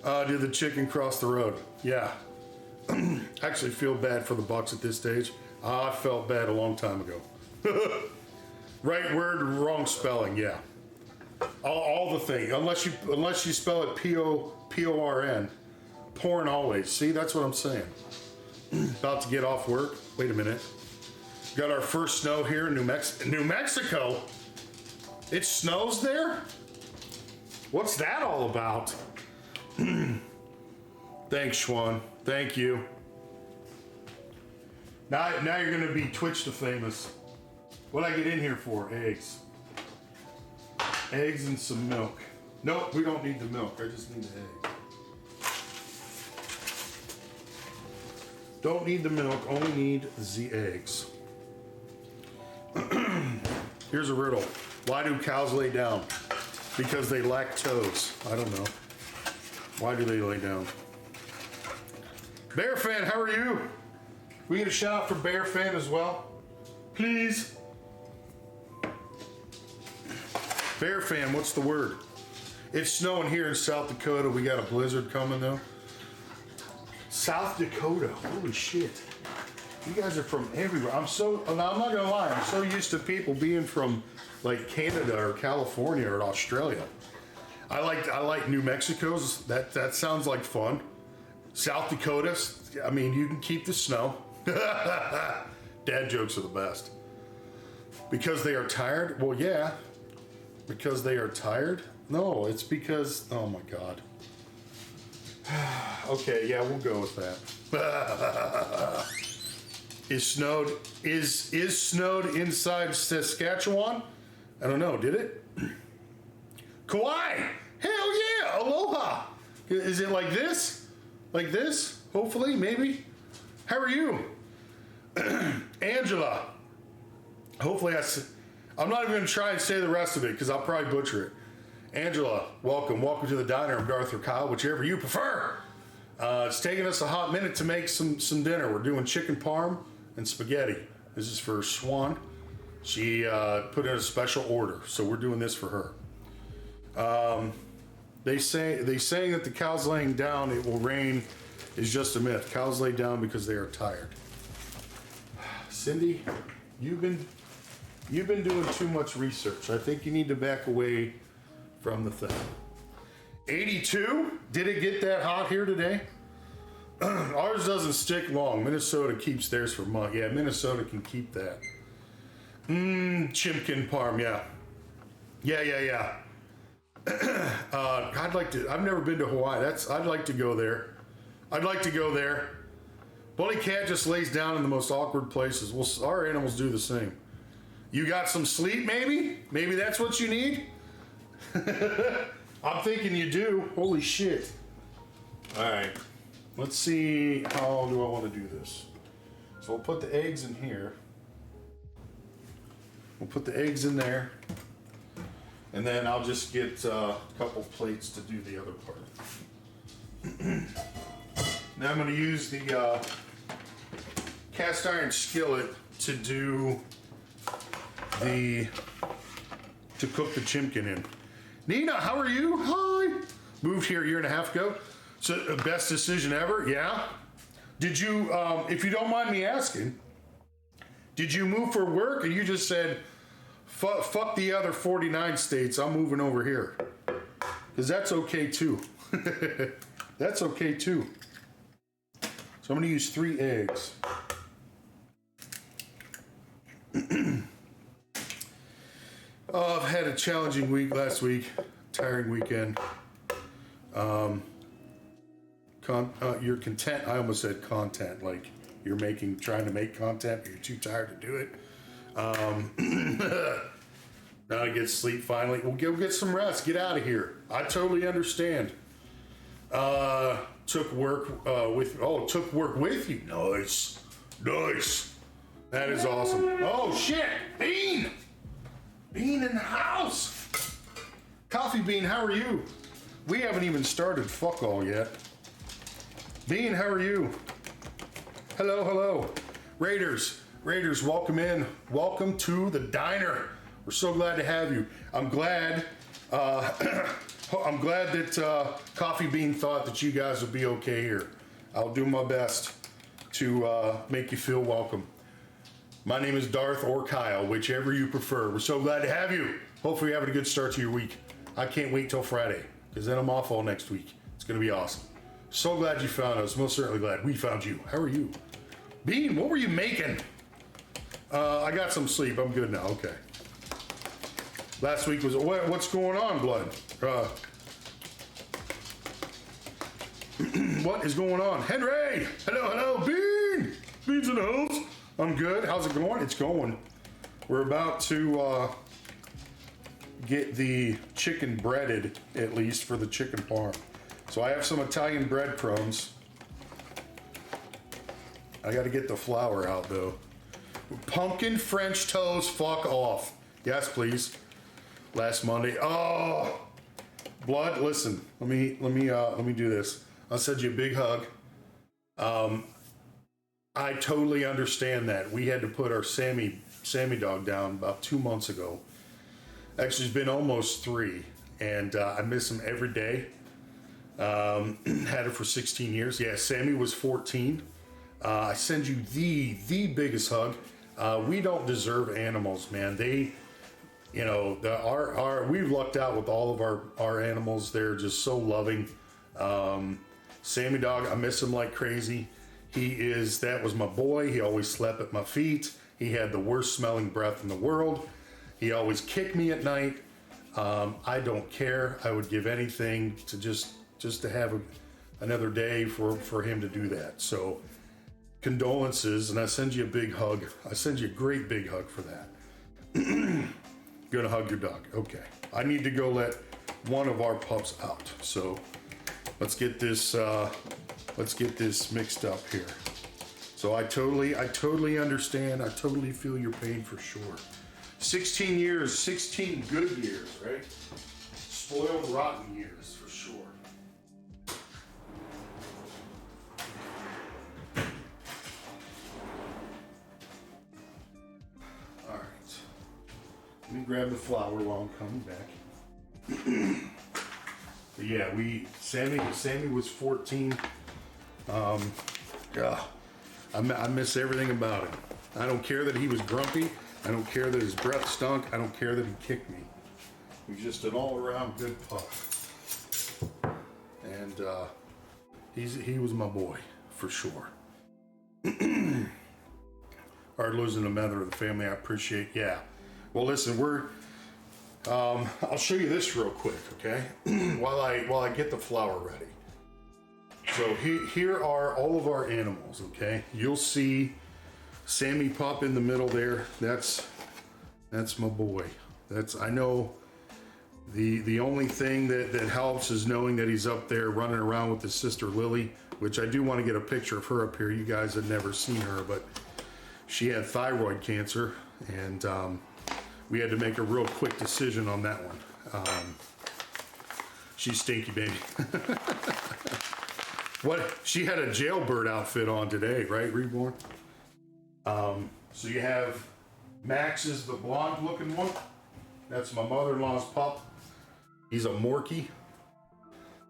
did the chicken cross the road? Yeah. Actually feel bad for the Bucks at this stage. I felt bad a long time ago. Right word, wrong spelling. Yeah. All the thing. Unless you spell it P-O-R-N. Porn always. See, that's what I'm saying. About to get off work. Wait a minute. Got our first snow here in New Mexico. It snows there? What's that all about? Thanks, Schwan. Thank you. Now you're gonna be Twitch to famous. What'd I get in here for? Eggs. Eggs and some milk. Nope, we don't need the milk. I just need the eggs. Don't need the milk, only need the eggs. Here's a riddle. Why do cows lay down? Because they lack toes. I don't know. Why do they lay down? Bear Fan, how are you? We get a shout out for Bear Fan as well? Please. Bear Fan, what's the word? It's snowing here in South Dakota. We got a blizzard coming though. South Dakota, holy shit. You guys are from everywhere. I'm not gonna lie, I'm so used to people being from like Canada or California or Australia. I like New Mexico's, that sounds like fun. South Dakota's, I mean, you can keep the snow. Dad jokes are the best. Because they are tired? Well, yeah. Because they are tired? No, it's because, oh my God. Okay, yeah, we'll go with that. Is snowed inside Saskatchewan? I don't know, did it? Kauai! Hell yeah! Aloha! Is it like this? Like this? Hopefully, maybe. How are you? Angela. Hopefully I'm not even gonna try and say the rest of it because I'll probably butcher it. Angela, welcome. Welcome to the diner. I'm Darth or Kyle, whichever you prefer. It's taking us a hot minute to make some dinner. We're doing chicken parm and spaghetti. This is for Swan. She put in a special order, so we're doing this for her. They saying that the cows laying down, it will rain, is just a myth. Cows lay down because they are tired. Cindy, you've been doing too much research. I think you need to back away from the thing. 82? Did it get that hot here today? Ours doesn't stick long. Minnesota keeps theirs for months. Yeah, Minnesota can keep that. Chimkin parm, yeah. Yeah. I've never been to Hawaii. I'd like to go there. Bully cat just lays down in the most awkward places. Well, our animals do the same. You got some sleep, maybe? Maybe that's what you need? I'm thinking you do. Holy shit. All right. Let's see, how do I want to do this? So we'll put the eggs in here. We'll put the eggs in there. And then I'll just get a couple plates to do the other part. Now I'm going to use the cast iron skillet to cook the chimkin in. Nina, how are you? Hi. Moved here a year and a half ago. So best decision ever? Yeah. Did you, if you don't mind me asking, did you move for work or you just said, fuck the other 49 states, I'm moving over here? Because that's okay too. That's okay too. So I'm going to use 3 eggs. I've had a challenging week last week. tiring weekend. You're content. I almost said content, like you're trying to make content, but you're too tired to do it. Now to get sleep finally. Well, go get some rest. Get out of here. I totally understand. Took work with you. Nice. That is awesome. Oh shit, Bean in the house. Coffee Bean, how are you? We haven't even started fuck all yet. Bean, how are you? Hello. Raiders, welcome in. Welcome to the diner. We're so glad to have you. I'm glad that Coffee Bean thought that you guys would be okay here. I'll do my best to make you feel welcome. My name is Darth or Kyle, whichever you prefer. We're so glad to have you. Hopefully you're having a good start to your week. I can't wait till Friday, because then I'm off all next week. It's going to be awesome. So glad you found us. Most certainly glad we found you. How are you? Bean, what were you making? I got some sleep. I'm good now. Okay. Last week was... What's going on, Blood? What is going on? Henry! Hello, Bean! Bean's in the house. I'm good. How's it going? It's going. We're about to get the chicken breaded, at least for the chicken parm. So I have some Italian breadcrumbs. I got to get the flour out though. Pumpkin French toast, fuck off. Yes, please. Last Monday. Oh, Blood. Listen, let me do this. I'll send you a big hug. I totally understand that. We had to put our Sammy dog down about 2 months ago. Actually, it's been almost 3, and I miss him every day. Had it for 16 years. Yeah, Sammy was 14. I send you the biggest hug. We don't deserve animals, man. They, we've lucked out with all of our animals. They're just so loving. Sammy dog, I miss him like crazy. That was my boy. He always slept at my feet. He had the worst smelling breath in the world. He always kicked me at night. I don't care. I would give anything to just to have another day for him to do that. So condolences, and I send you a big hug. I send you a great big hug for that. Gonna hug your dog. Okay. I need to go let one of our pups out. So let's get this mixed up here. So I totally understand. I totally feel your pain for sure. 16 years, 16 good years, right? Spoiled, rotten years for sure. All right. Let me grab the flour while I'm coming back. But yeah, Sammy was 14. I miss everything about him. I don't care that he was grumpy. I don't care that his breath stunk. I don't care that he kicked me. He was just an all-around good pup. And he was my boy, for sure. Hard losing a member of the family, I appreciate. Yeah. Well, listen, I'll show you this real quick, okay? while I get the flour ready. So here are all of our animals, okay? You'll see Sammy Pup in the middle there. That's my boy. I know the only thing that helps is knowing that he's up there running around with his sister Lily, which I do want to get a picture of her up here. You guys have never seen her, but she had thyroid cancer, and we had to make a real quick decision on that one. She's stinky, baby. What? She had a jailbird outfit on today, right, Reborn? So you have Max is the blonde looking one. That's my mother-in-law's pup. He's a Morkie.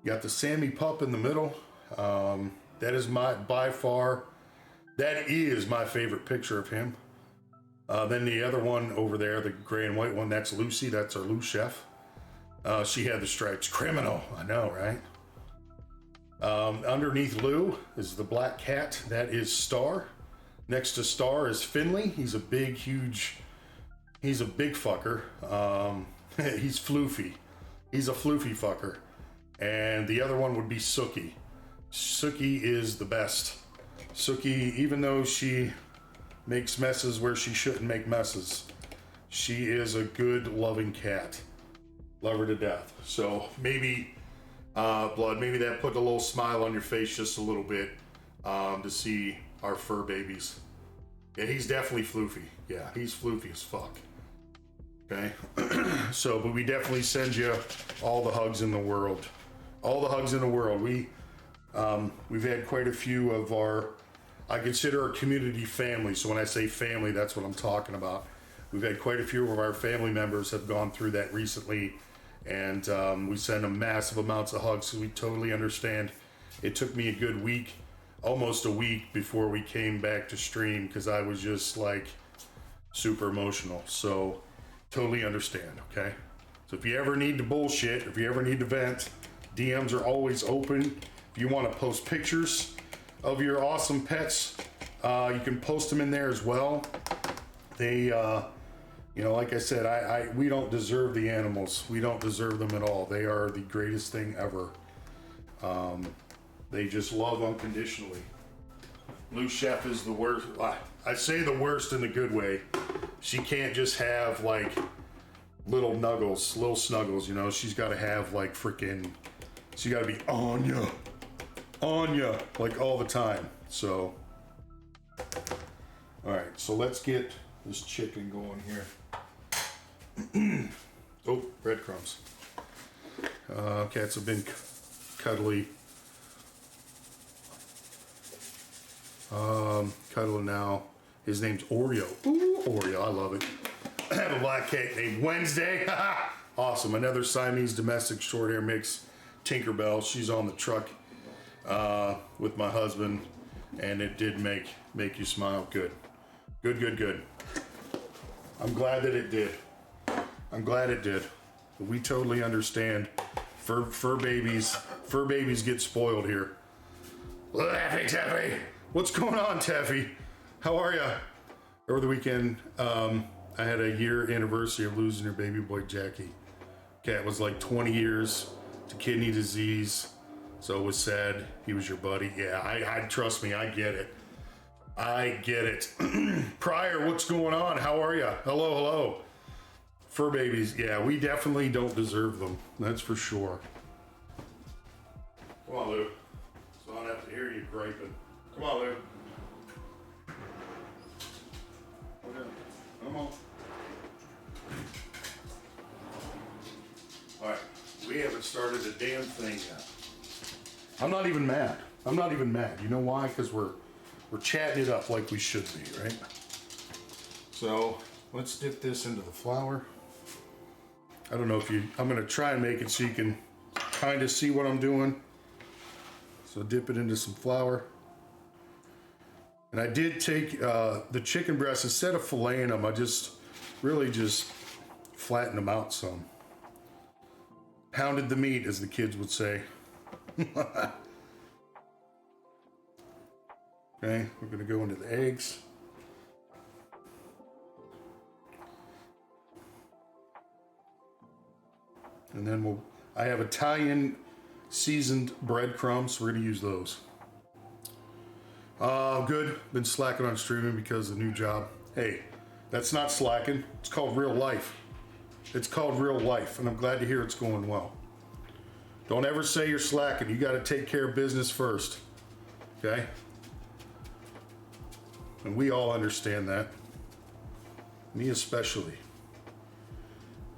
You got the Sammy Pup in the middle. That is by far, that is my favorite picture of him. Then the other one over there, the gray and white one, that's Lucy. That's our Lou Chef. She had the stripes. Criminal, I know, right? Underneath Lou is the black cat. That is Star. Next to Star is Finley. He's a big fucker. He's floofy. He's a floofy fucker. And the other one would be Sookie. Sookie is the best. Sookie, even though she makes messes where she shouldn't make messes, she is a good, loving cat. Love her to death. So maybe, Blood, maybe that put a little smile on your face just a little bit to see our fur babies. Yeah, he's definitely floofy. Yeah, he's floofy as fuck. Okay? So, but we definitely send you all the hugs in the world. All the hugs in the world. We've had quite a few of our, I consider our community family. So when I say family, that's what I'm talking about. We've had quite a few of our family members have gone through that recently. And we send them massive amounts of hugs. So we totally understand. It took me a good week, almost a week before we came back to stream because I was just like super emotional. So totally understand, okay? So if you ever need to bullshit, if you ever need to vent, DMs are always open. If you want to post pictures of your awesome pets, you can post them in there as well. They, you know, like I said, we don't deserve the animals. We don't deserve them at all. They are the greatest thing ever. They just love unconditionally. Lou Chef is the worst. I say the worst in a good way. She can't just have like little nuggles, little snuggles, you know. She's got to have like freaking, she got to be on ya, like all the time. So, all right, so let's get this chicken going here. Oh, breadcrumbs. Cats have been cuddly. Cuddling now. His name's Oreo. Ooh, Oreo, I love it. I have a black cat named Wednesday. Awesome. Another Siamese domestic short hair mix, Tinkerbell. She's on the truck with my husband, and it did make you smile. Good. Good. I'm glad that it did. I'm glad it did. But we totally understand. Fur babies get spoiled here. Taffy. What's going on, Taffy? How are ya? Over the weekend, I had a year anniversary of losing your baby boy, Jackie. Cat was like 20 years to kidney disease, so it was sad. He was your buddy. Yeah, I trust me, I get it. Pryor, what's going on? How are ya? Hello. Fur babies, yeah, we definitely don't deserve them. That's for sure. Come on, Lou. So I don't have to hear you griping. Come on, Lou. Come on. All right, we haven't started a damn thing yet. I'm not even mad. You know why? Because we're chatting it up like we should be, right? So let's dip this into the flour. I don't know if I'm gonna try and make it so you can kind of see what I'm doing. So dip it into some flour. And I did take the chicken breasts, instead of filleting them, I just flattened them out some. Pounded the meat, as the kids would say. Okay, we're gonna go into the eggs. And then I have Italian seasoned breadcrumbs, so we're gonna use those. Good. Been slacking on streaming because of the new job. Hey, that's not slacking. It's called real life. And I'm glad to hear it's going well. Don't ever say you're slacking. You got to take care of business first. Okay? And we all understand that. Me especially.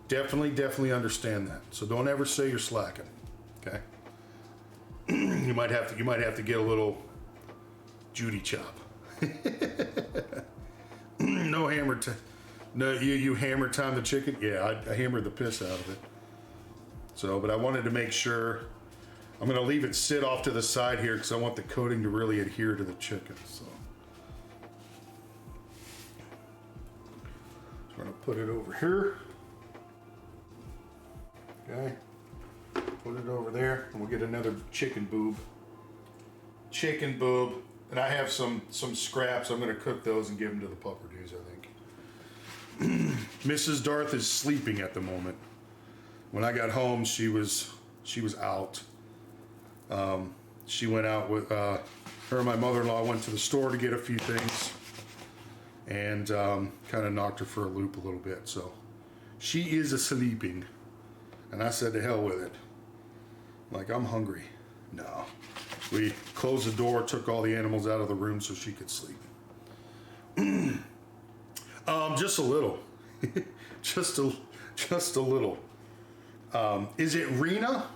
Definitely understand that. So don't ever say you're slacking. Okay? You might have to get a little Judy chop. No hammer time. No, you hammer time the chicken? Yeah, I hammered the piss out of it. So, but I wanted to make sure. I'm going to leave it sit off to the side here because I want the coating to really adhere to the chicken. So, I'm going to put it over here. Okay. Put it over there, and we'll get another chicken boob. And I have some scraps. I'm going to cook those and give them to the pupperdoos, I think. Mrs. Darth is sleeping at the moment. When I got home, she was out. She went out with her and my mother-in-law went to the store to get a few things, and kind of knocked her for a loop a little bit. So she is sleeping, and I said to hell with it. Like, I'm hungry. No. We closed the door, took all the animals out of the room so she could sleep. Just a little. just a little. Is it Rena?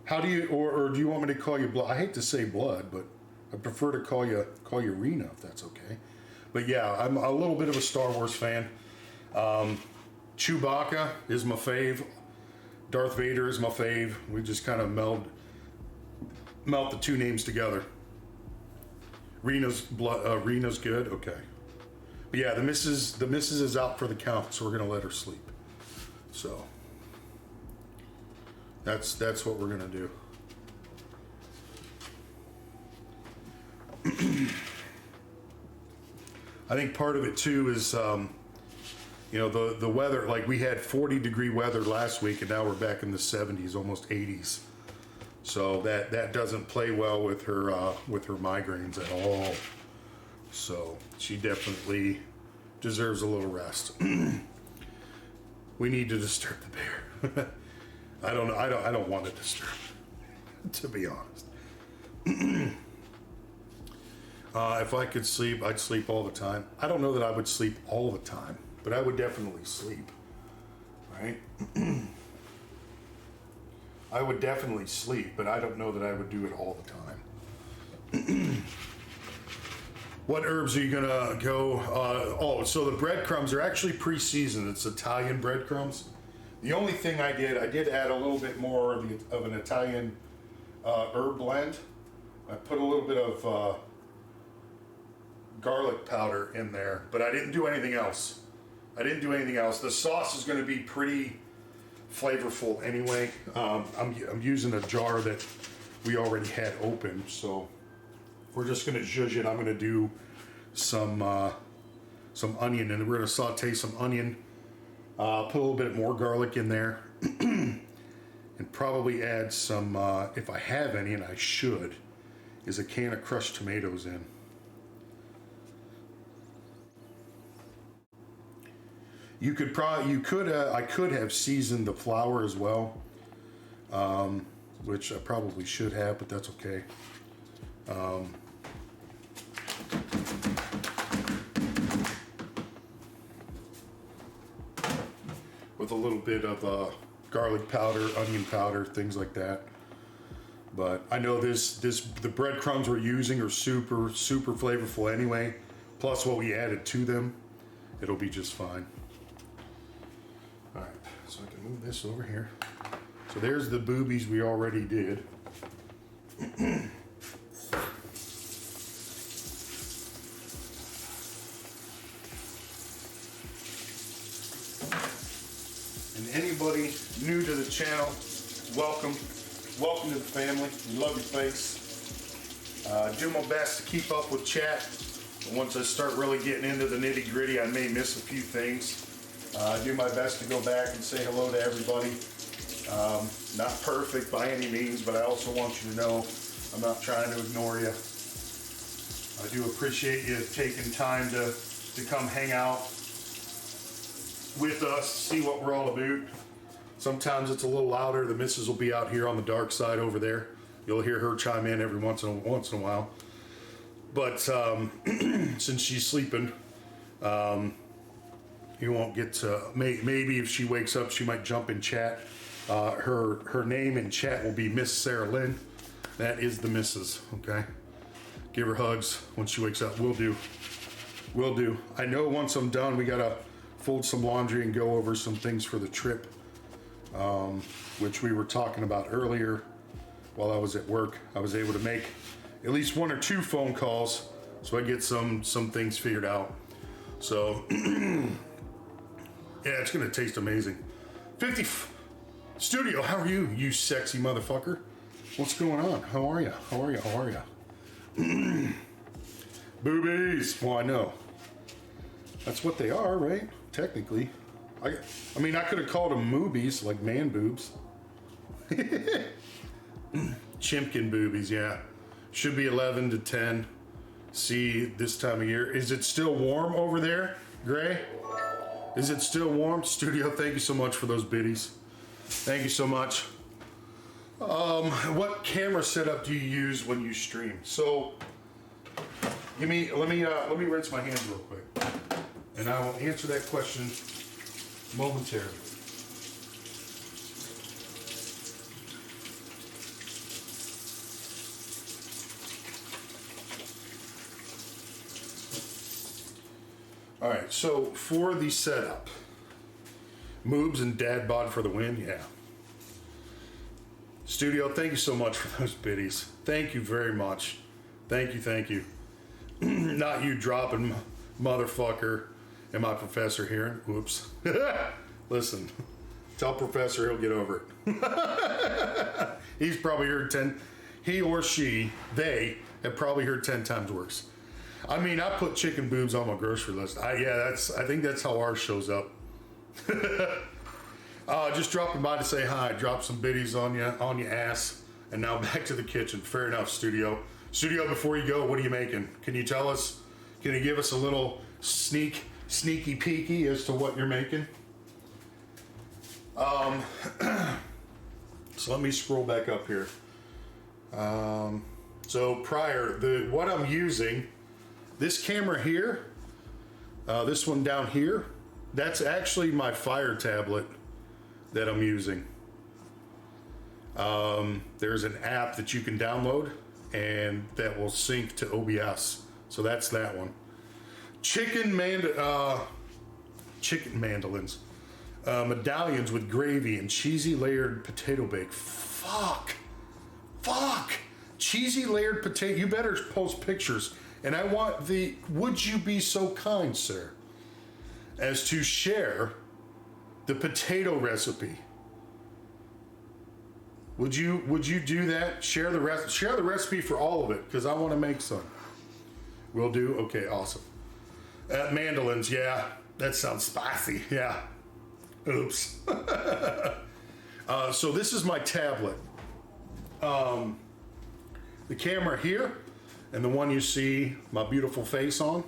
How do you, or do you want me to call you Blood? I hate to say Blood, but I prefer to call you Rena, if that's okay. But yeah, I'm a little bit of a Star Wars fan. Chewbacca is my fave. Darth Vader is my fave. We just kind of melt the two names together. Rena's good. Okay. But yeah, the missus is out for the count, so we're gonna let her sleep. So that's what we're gonna do. I think part of it too is the weather. Like, we had 40-degree weather last week, and now we're back in the 70s, almost 80s. So that doesn't play well with her migraines at all. So she definitely deserves a little rest. We need to disturb the bear. I don't want to disturb it, to be honest. If I could sleep, I'd sleep all the time. I don't know that I would sleep all the time, but I would definitely sleep. Right? I would definitely sleep, but I don't know that I would do it all the time. What herbs are you gonna go? So the breadcrumbs are actually pre-seasoned. It's Italian breadcrumbs. The only thing I did add a little bit more of an Italian herb blend. I put a little bit of garlic powder in there, but I didn't do anything else. The sauce is going to be pretty flavorful anyway. I'm using a jar that we already had open, so we're just going to zhuzh it. I'm going to do some onion, and we're going to saute some onion. Put a little bit more garlic in there, and probably add some, if I have any, and I should, is a can of crushed tomatoes in. I could have seasoned the flour as well, which I probably should have, but that's okay. With a little bit of garlic powder, onion powder, things like that. But I know the breadcrumbs we're using are super, super flavorful anyway. Plus what we added to them, it'll be just fine. All right, so I can move this over here. So there's the boobies we already did. And anybody new to the channel, welcome to the family. We love your face. Do my best to keep up with chat. Once I start really getting into the nitty gritty, I may miss a few things. Do my best to go back and say hello to everybody. Not perfect by any means, but I also want you to know I'm not trying to ignore you. I do appreciate you taking time to come hang out with us, see what we're all about. Sometimes it's a little louder. The missus will be out here on the dark side over there. You'll hear her chime in every once in a while. But since she's sleeping, you won't get to, maybe if she wakes up, she might jump in chat. Her name in chat will be Miss Sarah Lynn. That is the missus, okay? Give her hugs when she wakes up. Will do. I know once I'm done, we gotta fold some laundry and go over some things for the trip, which we were talking about earlier while I was at work. I was able to make at least one or two phone calls so I get some things figured out. So, yeah, it's gonna taste amazing. Studio, how are you, you sexy motherfucker? What's going on? How are you? Boobies. Well, I know. That's what they are, right? Technically. I mean, I could have called them movies, like man boobs. Chimkin boobies, yeah. Should be 11 to 10. See, this time of year. Is it still warm over there, Gray? Is it still warm? Studio, thank you so much for those biddies. Thank you so much. What camera setup do you use when you stream? So, let me rinse my hands real quick, and I will answer that question momentarily. All right, so for the setup, moobs and dad bod for the win, yeah. Studio, thank you so much for those biddies. Thank you very much. Thank you. Not you dropping motherfucker and my professor here. Whoops. Listen, tell professor he'll get over it. He's probably heard 10, he or she, they have probably heard 10 times worse. I mean, I put chicken boobs on my grocery list. I think that's how ours shows up. Just dropping by to say hi, drop some biddies on your ass, and now back to the kitchen. Fair enough, Studio. Studio, before you go, what are you making? Can you tell us? Can you give us a little sneaky peeky as to what you're making? So let me scroll back up here. So what I'm using, this camera here, this one down here, that's actually my Fire tablet that I'm using. There's an app that you can download and that will sync to OBS. So that's that one. Chicken mandolins. Medallions with gravy and cheesy layered potato bake. Fuck. Cheesy layered potato. You better post pictures. And I want would you be so kind, sir, as to share the potato recipe? Would you do that? Share the recipe for all of it, because I want to make some. Will do? Okay, awesome. Mandolins, yeah. That sounds spicy, yeah. Oops. So this is my tablet. The camera here, and the one you see my beautiful face on,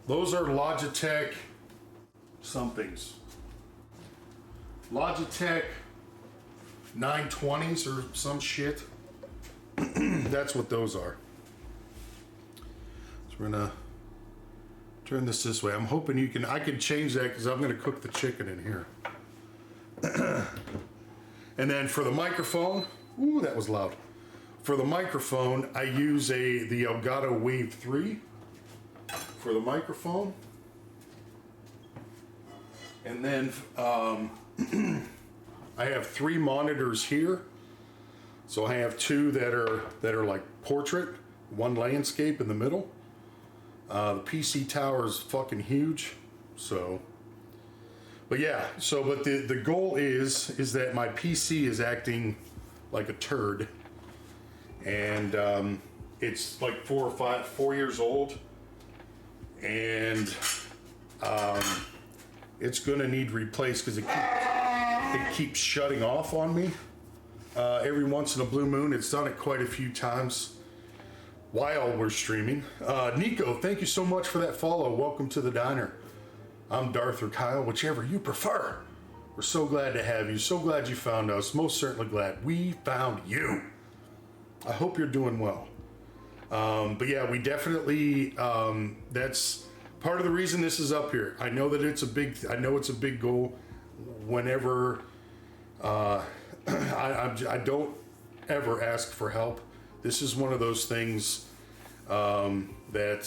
those are Logitech somethings. Logitech 920s or some shit. That's what those are. So we're gonna turn this way. I'm hoping I can change that because I'm gonna cook the chicken in here. And then for the microphone, ooh, that was loud. For the microphone, I use the Elgato Wave 3 for the microphone. And then I have 3 monitors here. So I have 2 that are like portrait, 1 landscape in the middle. The PC tower is fucking huge. So, but yeah, but the goal is that my PC is acting like a turd. And it's like 4 years old, and it's gonna need replaced because it keeps shutting off on me every once in a blue moon. It's done it quite a few times while we're streaming. Nico, thank you so much for that follow. Welcome to the diner. I'm Darth or Kyle, whichever you prefer. We're so glad to have you. So glad you found us. Most certainly glad we found you. I hope you're doing well. But yeah, we definitely, that's part of the reason this is up here. I know that it's a big goal whenever, I don't ever ask for help. This is one of those things, that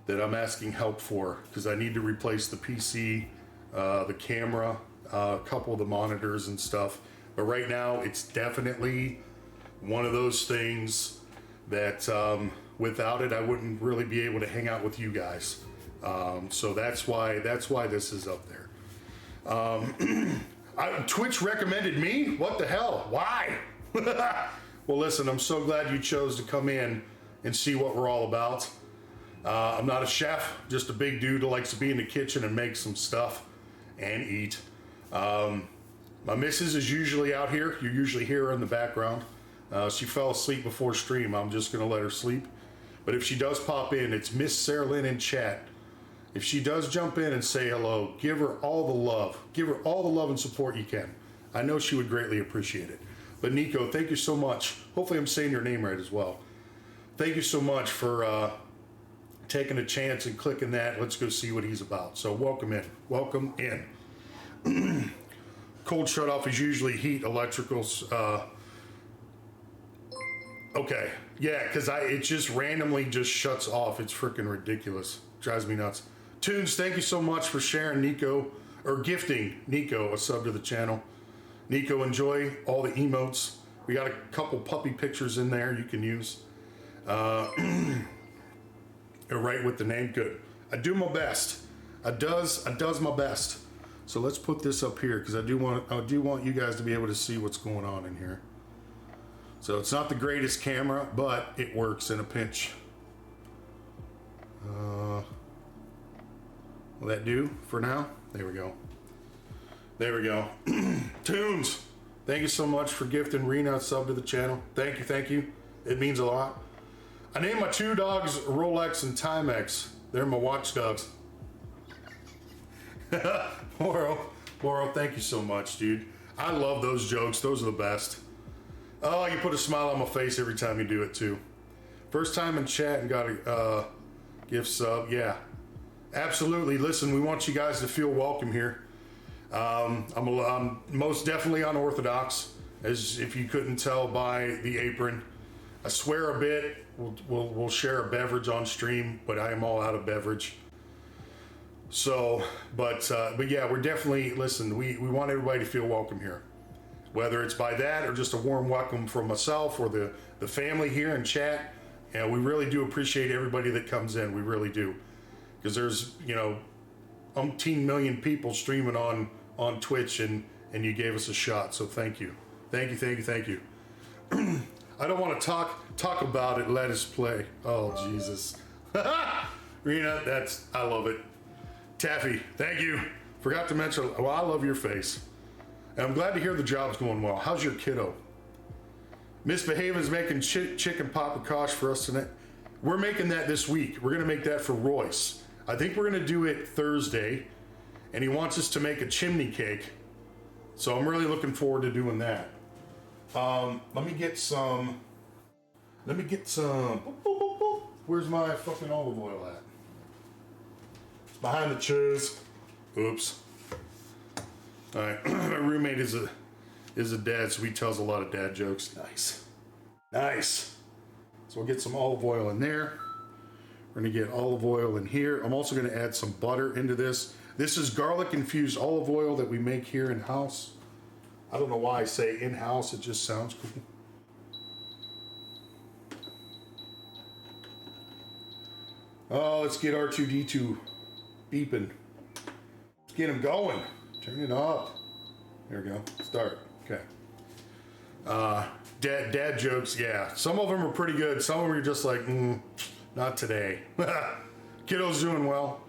I'm asking help for, because I need to replace the PC, the camera, a couple of the monitors and stuff. But right now it's definitely one of those things that without it, I wouldn't really be able to hang out with you guys. So that's why this is up there. Twitch recommended me? What the hell? Why? Well, listen, I'm so glad you chose to come in and see what we're all about. I'm not a chef, just a big dude who likes to be in the kitchen and make some stuff. and eat. My missus is usually out here. You usually hear her in the background. She fell asleep before stream. I'm just going to let her sleep. But if she does pop in, it's Miss Sarah Lynn in chat. If she does jump in and say hello, give her all the love. Give her all the love and support you can. I know she would greatly appreciate it. But Nico, thank you so much. Hopefully I'm saying your name right as well. Thank you so much for taking a chance and clicking that. Let's go see what he's about. So welcome in. Welcome in. Cold shut off is usually heat, electricals. Okay. Yeah, because it just randomly just shuts off. It's freaking ridiculous. Drives me nuts. Tunes, thank you so much for sharing Nico, or gifting Nico a sub to the channel. Nico, enjoy all the emotes. We got a couple puppy pictures in there you can use. Right with the name, good. I do my best. I does my best. So let's put this up here because I do want you guys to be able to see what's going on in here. So it's not the greatest camera, but it works in a pinch. Will that do for now? There we go. There we go. Tunes, thank you so much for gifting Rena a sub to the channel. Thank you, thank you. It means a lot. I named my two dogs Rolex and Timex. They're my watchdogs. Moro, thank you so much, dude. I love those jokes. Those are the best. Oh, you put a smile on my face every time you do it, too. First time in chat and got a gift sub. Yeah, absolutely. Listen, we want you guys to feel welcome here. I'm most definitely unorthodox, as if you couldn't tell by the apron. I swear a bit. We'll share a beverage on stream, but I am all out of beverage. So, but yeah, we're definitely, listen, we want everybody to feel welcome here. Whether it's by that or just a warm welcome from myself or the family here in chat. And we really do appreciate everybody that comes in. We really do. Because there's, umpteen million people streaming on Twitch and you gave us a shot. So thank you. Thank you. I don't want to talk about it. Let us play. Oh, Jesus. Rena, I love it. Taffy, thank you. Forgot to mention, well, I love your face. And I'm glad to hear the job's going well. How's your kiddo? Misbehaving's making chicken paprikash for us tonight. We're making that this week. We're going to make that for Royce. I think we're going to do it Thursday. And he wants us to make a chimney cake. So I'm really looking forward to doing that. Let me get some. Where's my fucking olive oil at? It's behind the cheese. Oops. All right. My roommate is a dad, so he tells a lot of dad jokes. Nice. So we'll get some olive oil in there. We're gonna get olive oil in here. I'm also gonna add some butter into this. This is garlic infused olive oil that we make here in house. I don't know why I say in house. It just sounds cool. Oh, let's get R2D2 beeping. Let's get him going. Turn it up. There we go. Start. Okay. Dad jokes, yeah. Some of them are pretty good. Some of them are just like, not today. Kiddo's doing well.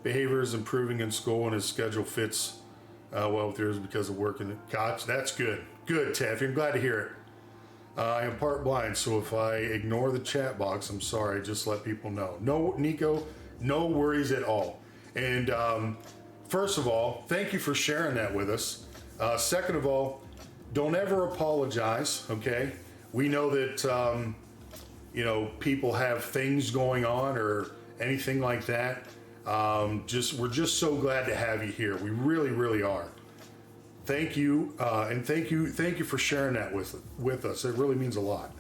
Behavior is improving in school and his schedule fits well with yours because of work. And gosh, that's good. Good, Taffy. I'm glad to hear it. I am part blind, so if I ignore the chat box, I'm sorry. Just let people know. No, Nico, no worries at all. And first of all, thank you for sharing that with us. Second of all, don't ever apologize, okay? We know that, people have things going on or anything like that. We're just so glad to have you here. We really, really are. Thank you, and thank you for sharing that with us. It really means a lot.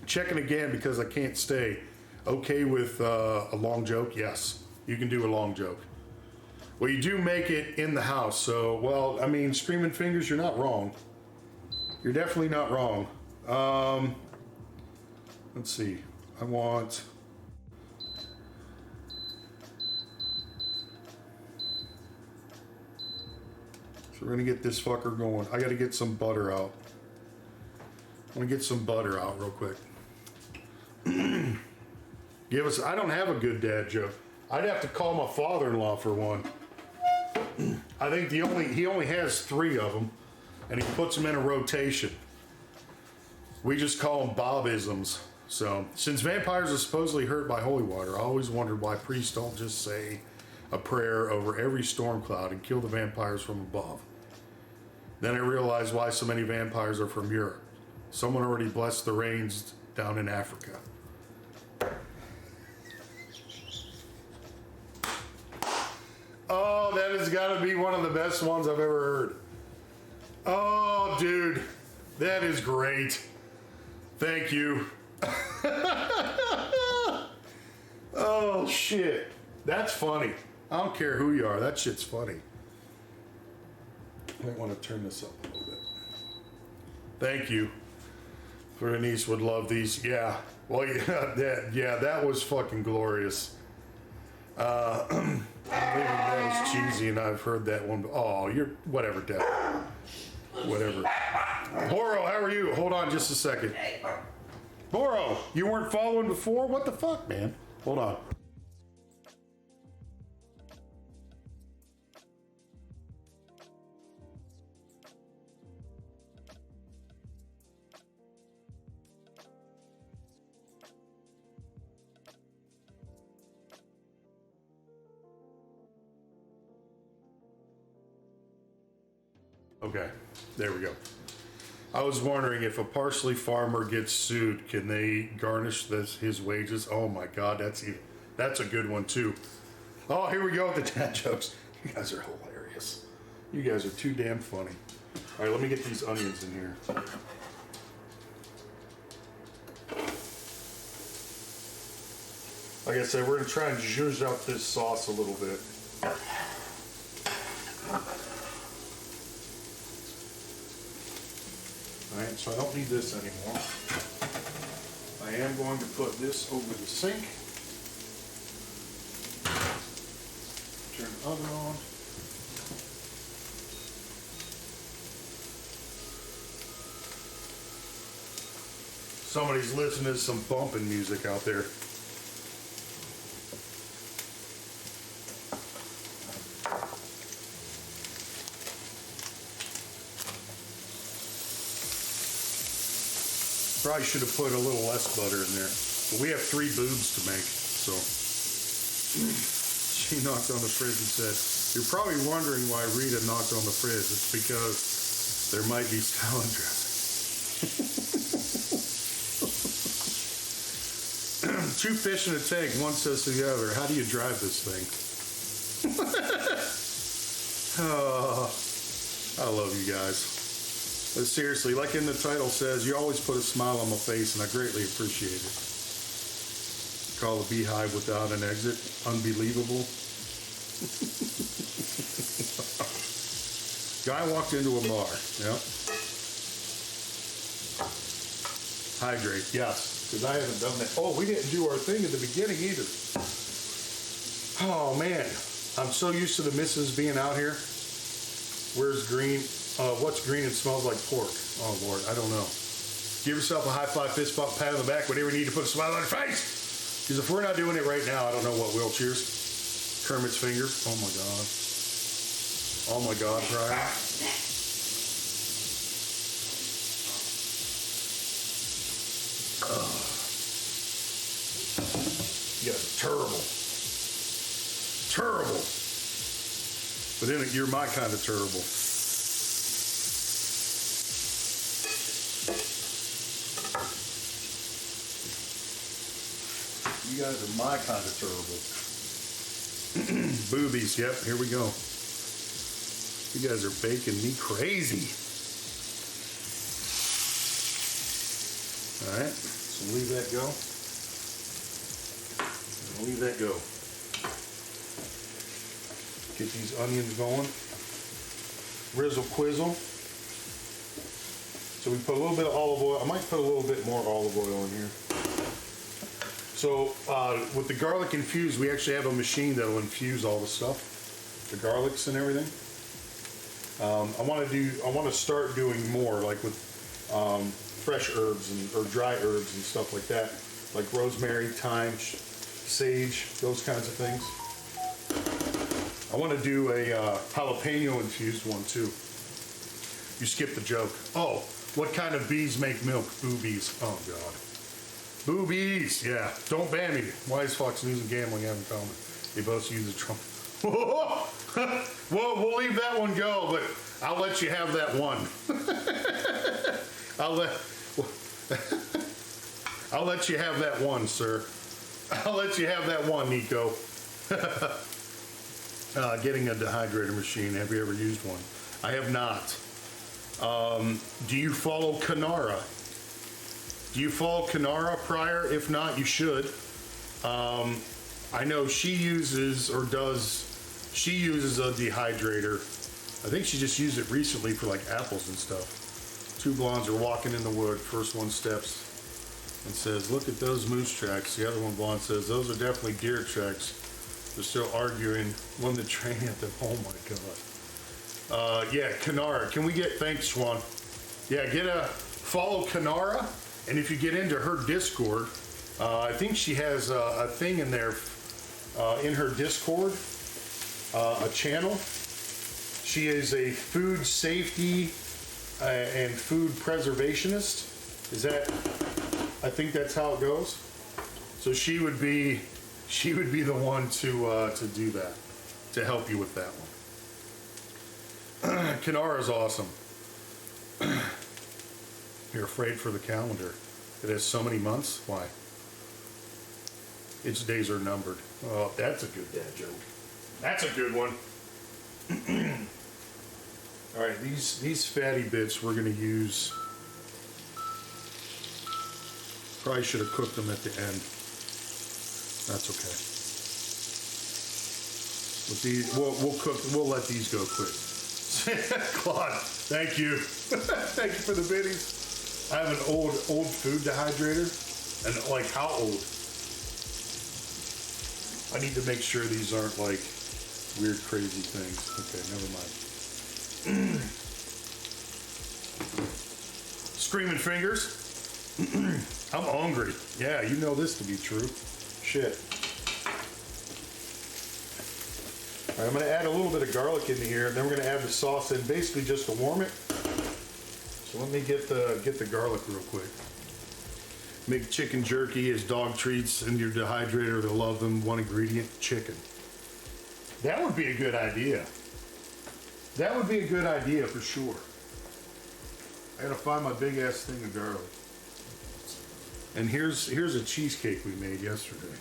Checking again because I can't stay. Okay with a long joke? Yes, you can do a long joke. Well, you do make it in the house, so, well, I mean, Screaming Fingers, you're not wrong. You're definitely not wrong. Let's see. I want... So we're gonna get this fucker going. I gotta get some butter out. I'm gonna get some butter out real quick. I don't have a good dad joke. I'd have to call my father-in-law for one. I think he only has 3 of them, and he puts them in a rotation. We just call them Bobisms. So, since vampires are supposedly hurt by holy water, I always wondered why priests don't just say a prayer over every storm cloud and kill the vampires from above. Then I realized why so many vampires are from Europe. Someone already blessed the rains down in Africa. Oh, that has got to be one of the best ones I've ever heard. Oh, dude, that is great. Thank you. Oh, shit. That's funny. I don't care who you are. That shit's funny. I might want to turn this up a little bit. Thank you. Bernice would love these. Yeah. Well, yeah, that was fucking glorious. Maybe that was cheesy, and I've heard that one. Oh, you're whatever, Deb. Whatever. Boro, how are you? Hold on just a second. Boro, you weren't following before? What the fuck, man? Hold on. Okay, there we go. I was wondering if a parsley farmer gets sued, can they garnish his wages? Oh my God, that's a good one too. Oh, here we go with the dad jokes. You guys are hilarious. You guys are too damn funny. All right, let me get these onions in here. Like I said, we're gonna try and zhuzh up this sauce a little bit. Alright, so I don't need this anymore. I am going to put this over the sink. Turn the oven on. Somebody's listening to some bumping music out there. Probably should have put a little less butter in there. But we have 3 boobs to make, so. She knocked on the fridge and said, "You're probably wondering why Rita knocked on the fridge. It's because there might be salad dressing." 2 fish in a tank, one says to the other, "How do you drive this thing?" Oh, I love you guys. But seriously, like in the title says, you always put a smile on my face, and I greatly appreciate it. Call a beehive without an exit unbelievable. Guy walked into a bar. Yep. Hydrate, yes, because I haven't done that. Oh, we didn't do our thing at the beginning either. Oh man, I'm so used to the missus being out here. Where's green? What's green and smells like pork? Oh Lord, I don't know. Give yourself a high five, fist bump, pat on the back whenever you need to put a smile on your face. Because if we're not doing it right now, I don't know what will. Cheers. Kermit's finger. Oh my God. Oh my God, Brian. You guys are terrible. Terrible. But then you're my kind of terrible. You guys are my kind of terrible. Boobies, yep, here we go. You guys are baking me crazy. All right, so leave that go. Leave that go. Get these onions going. Rizzle quizzle. So we put a little bit of olive oil. I might put a little bit more olive oil in here. So with the garlic infused, we actually have a machine that'll infuse all the stuff, the garlics and everything. I want to start doing more, like with fresh herbs or dry herbs and stuff like that, like rosemary, thyme, sage, those kinds of things. I want to do a jalapeno infused one too. You skipped the joke. Oh, what kind of bees make milk? Boobies. Oh God. Boobies. Yeah. Don't ban me. Wise Fox News and gambling have in common. They both use the Trump. Well, we'll leave that one go, but I'll let you have that one. I'll let you have that one, sir. I'll let you have that one, Nico. Getting a dehydrator machine. Have you ever used one? I have not. Do you follow Kanara? Do you follow Kanara prior? If not, you should. I know she uses a dehydrator. I think she just used it recently for like apples and stuff. Two blondes are walking in the wood. First one steps and says, "Look at those moose tracks." The other one, blonde, says, "Those are definitely deer tracks." They're still arguing when the train at them. Oh my God. Yeah, Kanara. Can we get, thanks, Schwan. Yeah, follow Kanara. And if you get into her Discord, I think she has a thing in there, in her Discord, a channel. She is a food safety and food preservationist. I think that's how it goes. So she would be the one to do that, to help you with that one. Kanara is awesome. You're afraid for the calendar. It has so many months. Why? Its days are numbered. Oh, that's a good dad joke. That's a good one. All right, these fatty bits we're going to use. Probably should have cooked them at the end. That's okay. With these, we'll let these go quick. Claude, thank you. Thank you for the biddies. I have an old food dehydrator. And like, how old? I need to make sure these aren't like weird, crazy things. Okay, never mind. Screaming fingers. I'm hungry. Yeah, you know this to be true. Shit. All right, I'm going to add a little bit of garlic into here, and then we're going to add the sauce in, basically just to warm it. So let me get the garlic real quick. Make chicken jerky as dog treats in your dehydrator. They'll love them. One ingredient, chicken. That would be a good idea. That would be a good idea for sure. I gotta find my big ass thing of garlic. And here's a cheesecake we made yesterday.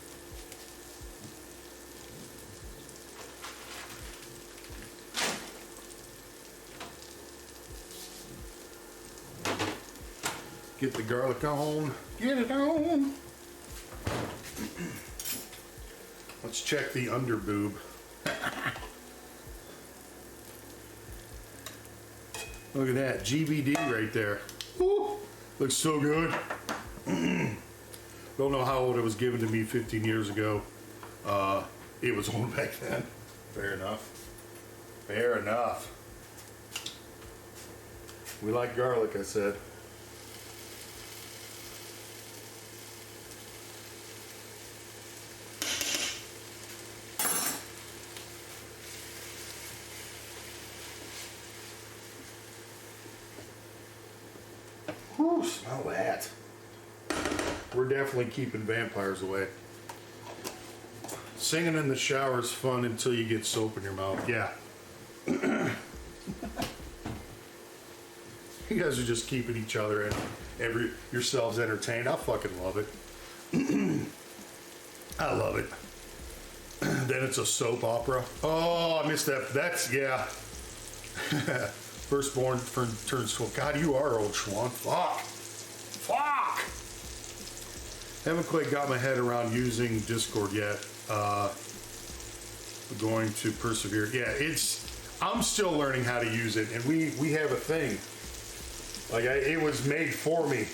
Get the garlic on. Get it on. Let's check the under boob. Look at that, GBD right there. Woo, looks so good. Don't know how old it was given to me 15 years ago. It was old back then. Fair enough. Fair enough. We like garlic, I said. Whew, smell that. We're definitely keeping vampires away. Singing in the shower is fun until you get soap in your mouth. Yeah. You guys are just keeping each other and yourselves entertained. I fucking love it. I love it. Then it's a soap opera. Oh, I missed that. That's, yeah. Firstborn turns 12. God, you are old, Schwan. Fuck. Fuck. Haven't quite got my head around using Discord yet. We're going to persevere. Yeah, I'm still learning how to use it, and we have a thing. Like, it was made for me.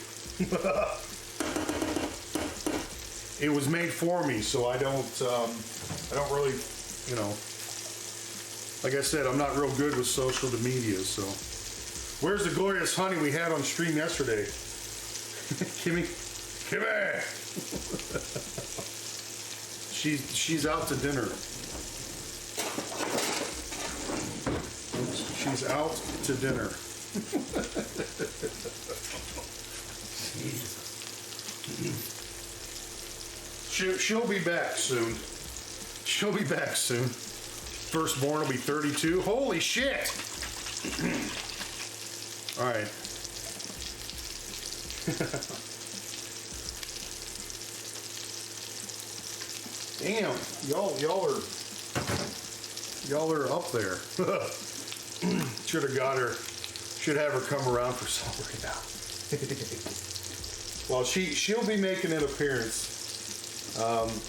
It was made for me, so I don't really, you know, like I said, I'm not real good with social media, so. Where's the glorious honey we had on stream yesterday? Kimmy? she's out to dinner. She's out to dinner. She'll be back soon. She'll be back soon. Firstborn will be 32. Holy shit! All right. Damn, y'all are up there. Should have got her. Should have her come around for supper now. Well, she'll be making an appearance.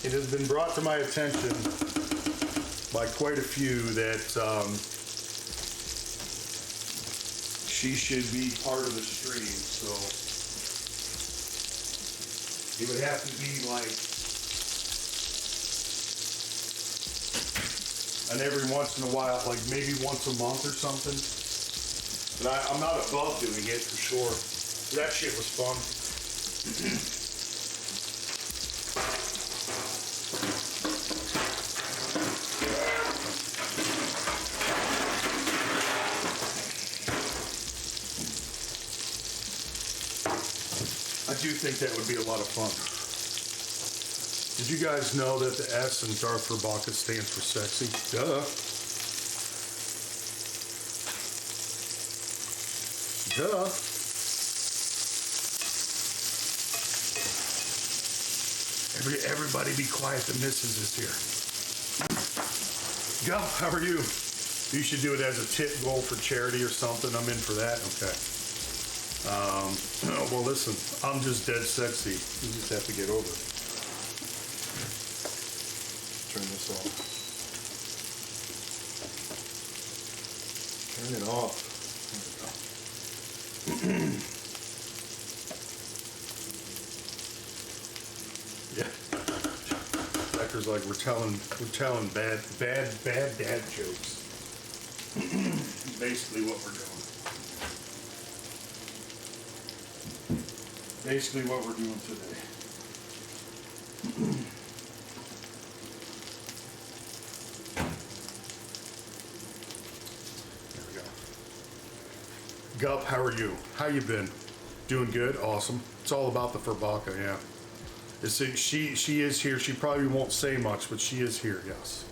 It has been brought to my attention by quite a few that she should be part of the stream. So it would have to be like and every once in a while, like maybe once a month or something. But I'm not above doing it for sure. That shit was fun. I do think that would be a lot of fun. Did you guys know that the S in Darth Verbaka stands for sexy? Duh. Duh. Everybody be quiet, the missus is here. Go, how are you? You should do it as a tip goal for charity or something. I'm in for that. Okay. Well, listen, I'm just dead sexy. You just have to get over it. Turn this off. Turn it off. There we go. Yeah. Becker's like we're telling bad dad jokes. Basically what we're doing. Basically what we're doing today. There we go. Gup, how are you? How you been? Doing good? Awesome. It's all about the Verbaka, yeah. She is here. She probably won't say much, but she is here, yes.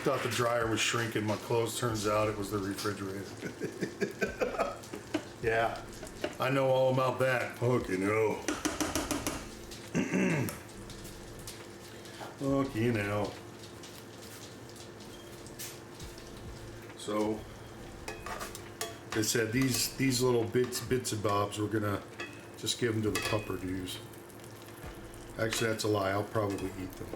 Thought the dryer was shrinking my clothes. Turns out it was the refrigerator. Yeah, I know all about that. Fucking hell. Fucking hell. So, they said these little bits and bobs, we're gonna just give them to the pupper dudes. Actually, that's a lie. I'll probably eat them.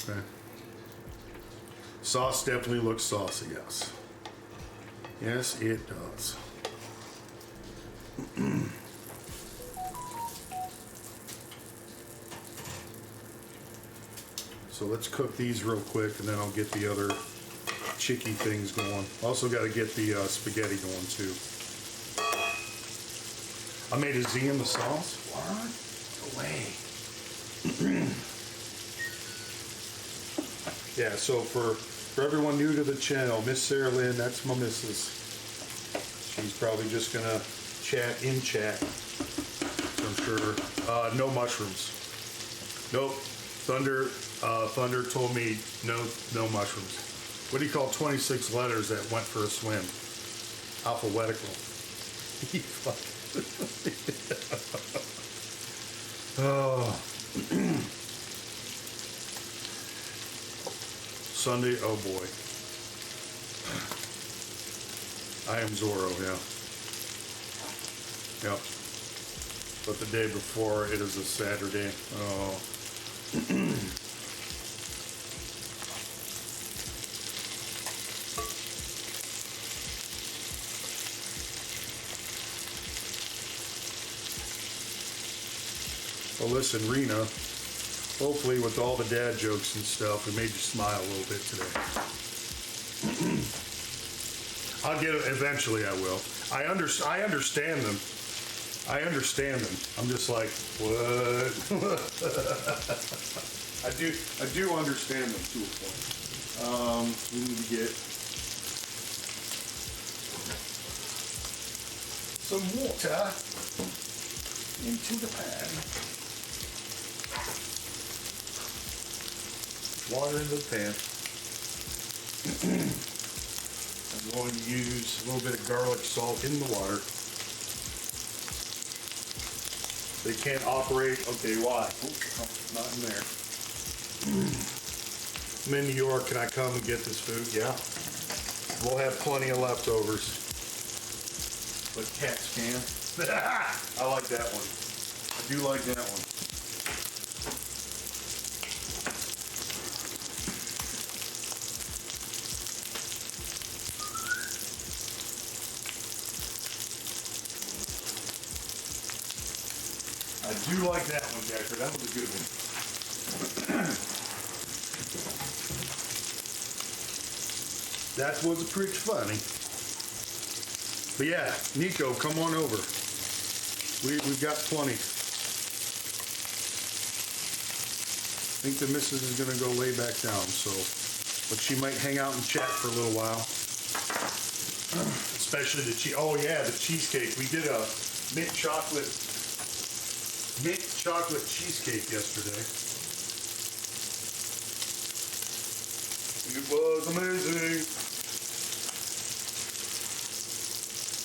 Okay. Sauce definitely looks saucy, yes. Yes, it does. So let's cook these real quick and then I'll get the other chicky things going. Also got to get the spaghetti going too. I made a Z in the sauce. What? No way. Yeah, so for everyone new to the channel, Miss Sarah Lynn, that's my missus. She's probably just gonna chat in chat. I'm sure. No mushrooms. Nope. Thunder told me no mushrooms. What do you call 26 letters that went for a swim? Alphabetical. Oh. Sunday, oh boy. I am Zorro, yeah. Yep. But the day before, it is a Saturday. Oh. Well, listen, Rena, hopefully with all the dad jokes and stuff, it made you smile a little bit today. I'll get it, eventually I will. I understand them. I understand them. I'm just like, what? I do understand them to a point. We need to get some water into the pan. Water into the pan. I'm going to use a little bit of garlic salt in the water. They can't operate. Okay, why? Oh, not in there. I'm in New York. Can I come and get this food? Yeah. We'll have plenty of leftovers. But cats can. I like that one. I do like that one. I do like that one, Decker. That was a good one. That was pretty funny. But yeah, Nico, come on over. We've got plenty. I think the missus is gonna go lay back down, so, but she might hang out and chat for a little while. Especially the oh yeah, the cheesecake. We did a mint chocolate cheesecake yesterday. It was amazing.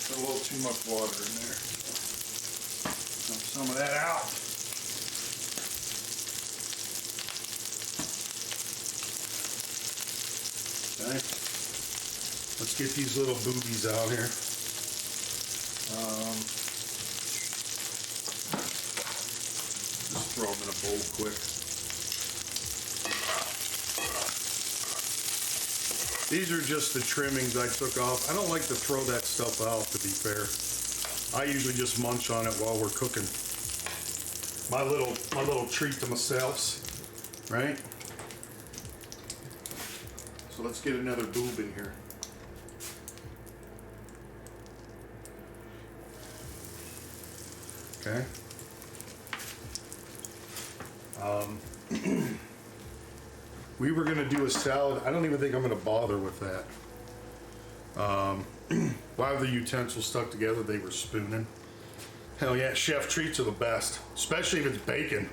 Got a little too much water in there. Dump some of that out. Okay. Let's get these little boobies out here. Just throw them in a bowl quick. These are just the trimmings I took off. I don't like to throw that stuff out, to be fair. I usually just munch on it while we're cooking. My little treat to myself, right? So let's get another boob in here. Okay. We were gonna do a salad. I don't even think I'm gonna bother with that. While the utensils stuck together, they were spooning. Hell yeah, chef treats are the best, especially if it's bacon.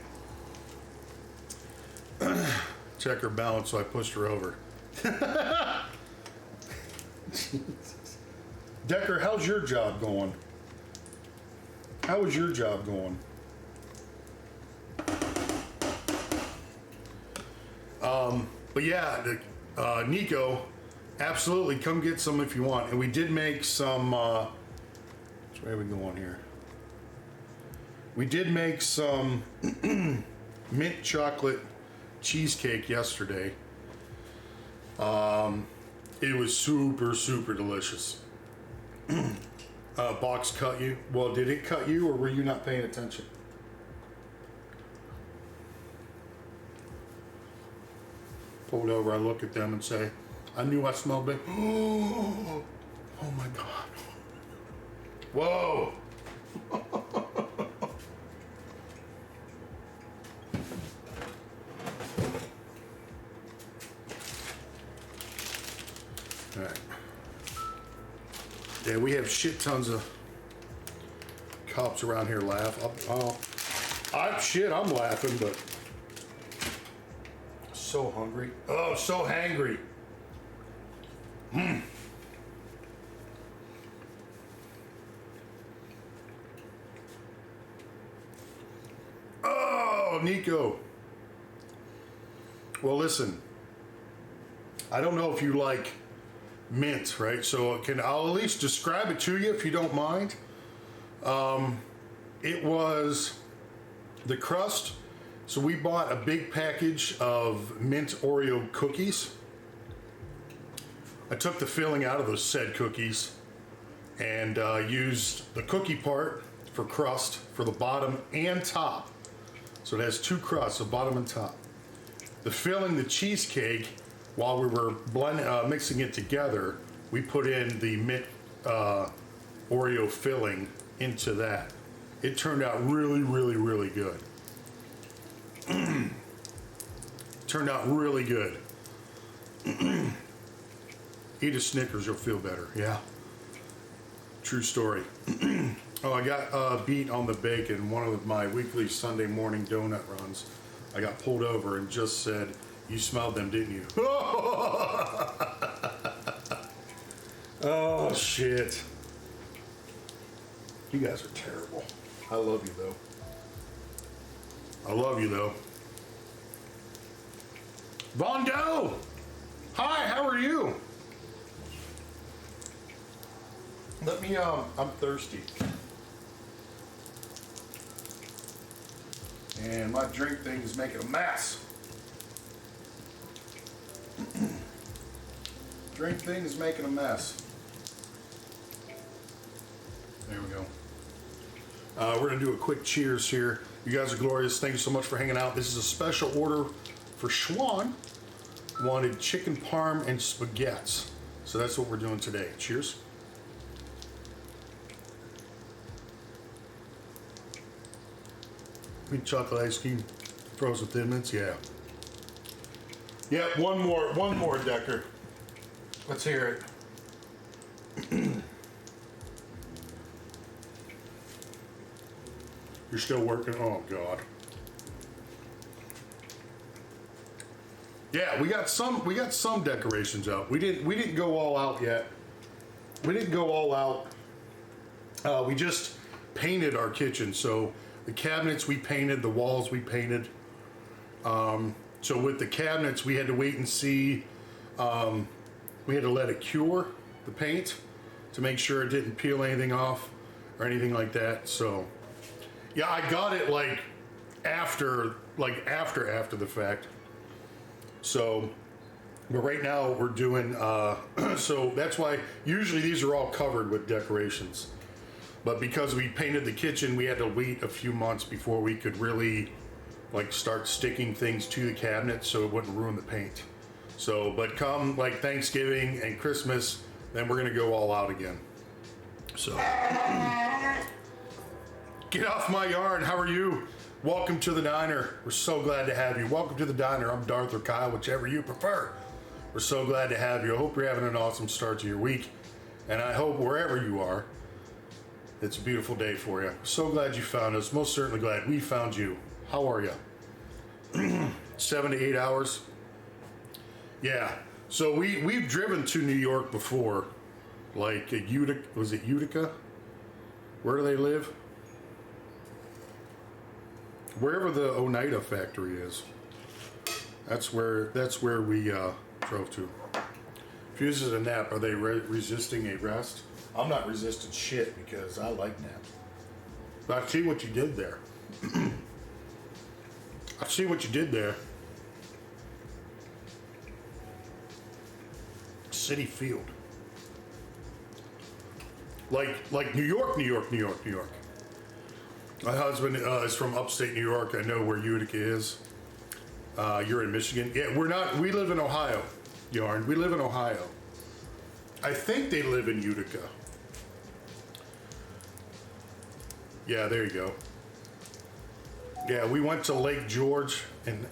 Check her balance, so I pushed her over. Decker, how's your job going? How is your job going? But yeah, Nico, absolutely, come get some if you want. And we did make some, which way are we going here? We did make some mint chocolate cheesecake yesterday. It was super, super delicious. Box cut you? Well, did it cut you, or were you not paying attention? Pulled over, I look at them and say, I knew I smelled big. Oh my God. Whoa. All right. Yeah, we have shit tons of cops around here laugh. I'm laughing, but so hungry. Oh, so hangry. Oh, Nico. Well, listen. I don't know if you like mint, right? So I'll at least describe it to you if you don't mind. It was the crust. So we bought a big package of mint Oreo cookies. I took the filling out of those said cookies and used the cookie part for crust for the bottom and top. So it has two crusts, the bottom and top. The filling, the cheesecake, while we were mixing it together, we put in the mint Oreo filling into that. It turned out really, really, really good. Turned out really good. Eat a Snickers, you'll feel better. Yeah. True story. Oh, I got beat on the bacon. One of my weekly Sunday morning donut runs. I got pulled over and just said, "You smelled them, didn't you?" Oh, shit. You guys are terrible. I love you, though. I love you, though. Von Doe! Hi, how are you? Let me, I'm thirsty. And my drink thing is making a mess. Drink thing is making a mess. There we go. We're gonna do a quick cheers here. You guys are glorious. Thank you so much for hanging out. This is a special order for Schwan. Wanted chicken parm and spaghettis. So that's what we're doing today. Cheers. Mint chocolate ice cream, frozen Thin Mints, yeah. Yeah, one more, Decker. Let's hear it. You're still working? Oh God. Yeah, we got some decorations up. We didn't go all out yet. We didn't go all out. We just painted our kitchen. So the cabinets we painted, the walls we painted. So with the cabinets, we had to wait and see. We had to let it cure, the paint, to make sure it didn't peel anything off or anything like that. So yeah, I got it after the fact. So, but right now we're doing, so that's why usually these are all covered with decorations. But because we painted the kitchen, we had to wait a few months before we could really start sticking things to the cabinet so it wouldn't ruin the paint. So, but come Thanksgiving and Christmas, then we're gonna go all out again. So, get off my yard. How are you? Welcome to the diner. We're so glad to have you. Welcome to the diner. I'm Darth or Kyle, whichever you prefer. We're so glad to have you. I hope you're having an awesome start to your week. And I hope wherever you are, it's a beautiful day for you. So glad you found us. Most certainly glad we found you. How are you? 7 to 8 hours. Yeah. So we've driven to New York before. Utica, was it Utica? Where do they live? Wherever the Oneida factory is, that's where we drove to. Fuses a nap. Are they resisting a rest? I'm not resisting shit because I like naps. But I see what you did there. I see what you did there. City Field. Like New York, New York, New York, New York. My husband is from upstate New York. I know where Utica is. You're in Michigan. Yeah, we're not. We live in Ohio, Yarn. We live in Ohio. I think they live in Utica. Yeah, there you go. Yeah, we went to Lake George and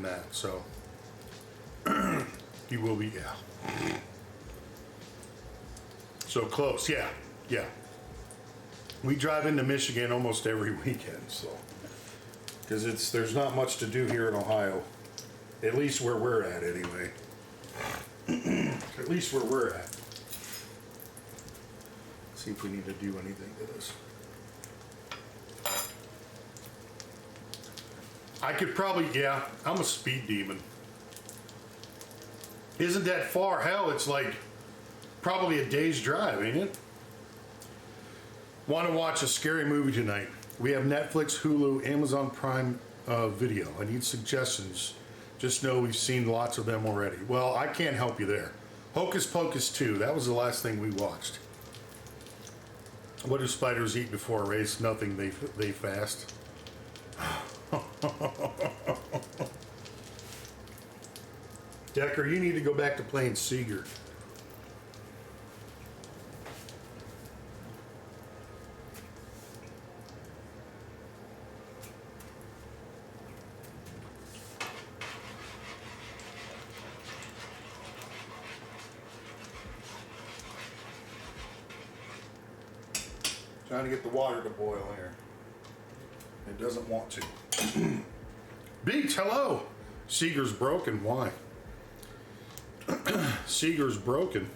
that. So you will be, yeah. So close. Yeah, yeah. We drive into Michigan almost every weekend, so because there's not much to do here in Ohio, at least where we're at anyway. At least where we're at. See if we need to do anything to this. I could probably, yeah. I'm a speed demon. Isn't that far? Hell, it's probably a day's drive, ain't it? Want to watch a scary movie tonight? We have Netflix, Hulu, Amazon Prime Video. I need suggestions. Just know we've seen lots of them already. Well, I can't help you there. Hocus Pocus 2. That was the last thing we watched. What do spiders eat before a race? Nothing. They fast. Decker, you need to go back to playing Seeger. Trying to get the water to boil here. It doesn't want to. Beats, hello. Seeger's broken. Why? Seeger's broken.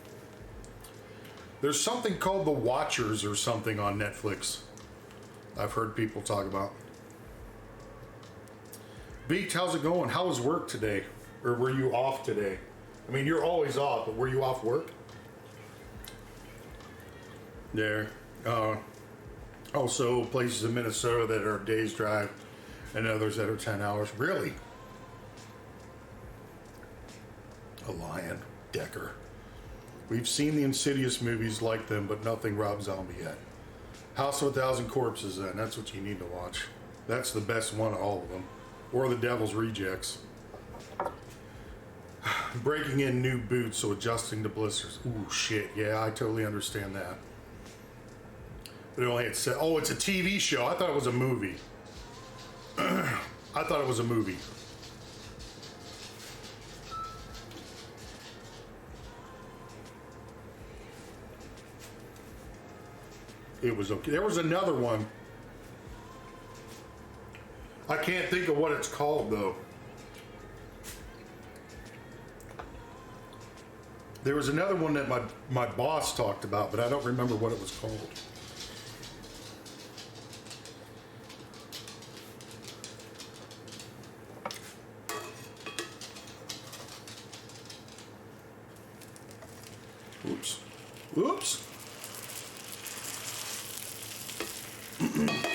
There's something called The Watchers or something on Netflix. I've heard people talk about. Beats, how's it going? How was work today? Or were you off today? I mean, you're always off, but were you off work? There. Also, places in Minnesota that are a day's drive and others that are 10 hours. Really? A lion. Decker. We've seen the Insidious movies like them, but nothing Rob Zombie yet. House of a Thousand Corpses, then. That's what you need to watch. That's the best one of all of them. Or The Devil's Rejects. Breaking in new boots, so adjusting to blisters. Ooh, shit. Yeah, I totally understand that. But it only had said, oh, it's a TV show. I thought it was a movie. I thought it was a movie. It was okay. There was another one. I can't think of what it's called, though. There was another one that my boss talked about, but I don't remember what it was called. Oops. Oops.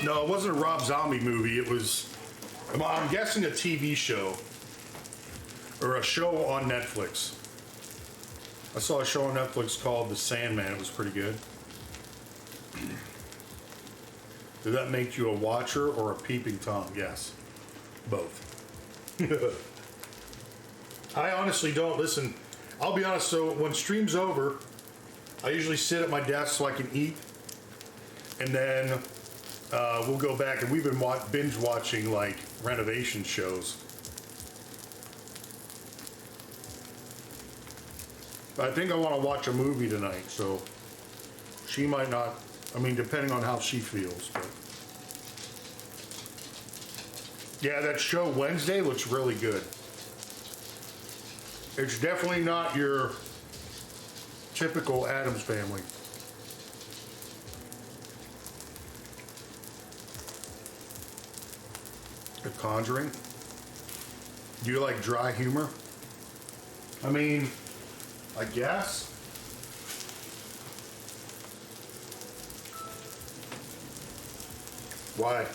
No, it wasn't a Rob Zombie movie. It was, I'm guessing, a TV show. Or a show on Netflix. I saw a show on Netflix called The Sandman. It was pretty good. Did that make you a watcher or a peeping Tom? Yes. Both. I honestly don't listen. I'll be honest, so when stream's over, I usually sit at my desk so I can eat. And then we'll go back, and we've been binge watching like renovation shows. I think I want to watch a movie tonight, so she might not, I mean, depending on how she feels. But yeah, that show Wednesday looks really good. It's definitely not your typical Addams Family. The Conjuring. Do you like dry humor? I mean, I guess. Why?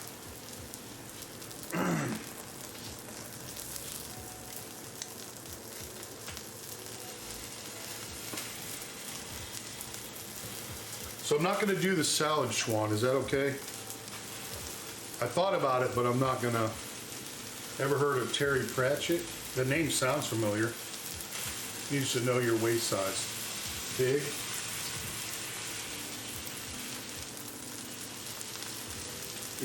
So I'm not going to do the salad schwan. Is that okay? I thought about it, but I'm not going to. Ever heard of Terry Pratchett? The name sounds familiar. You used to know your waist size. Big.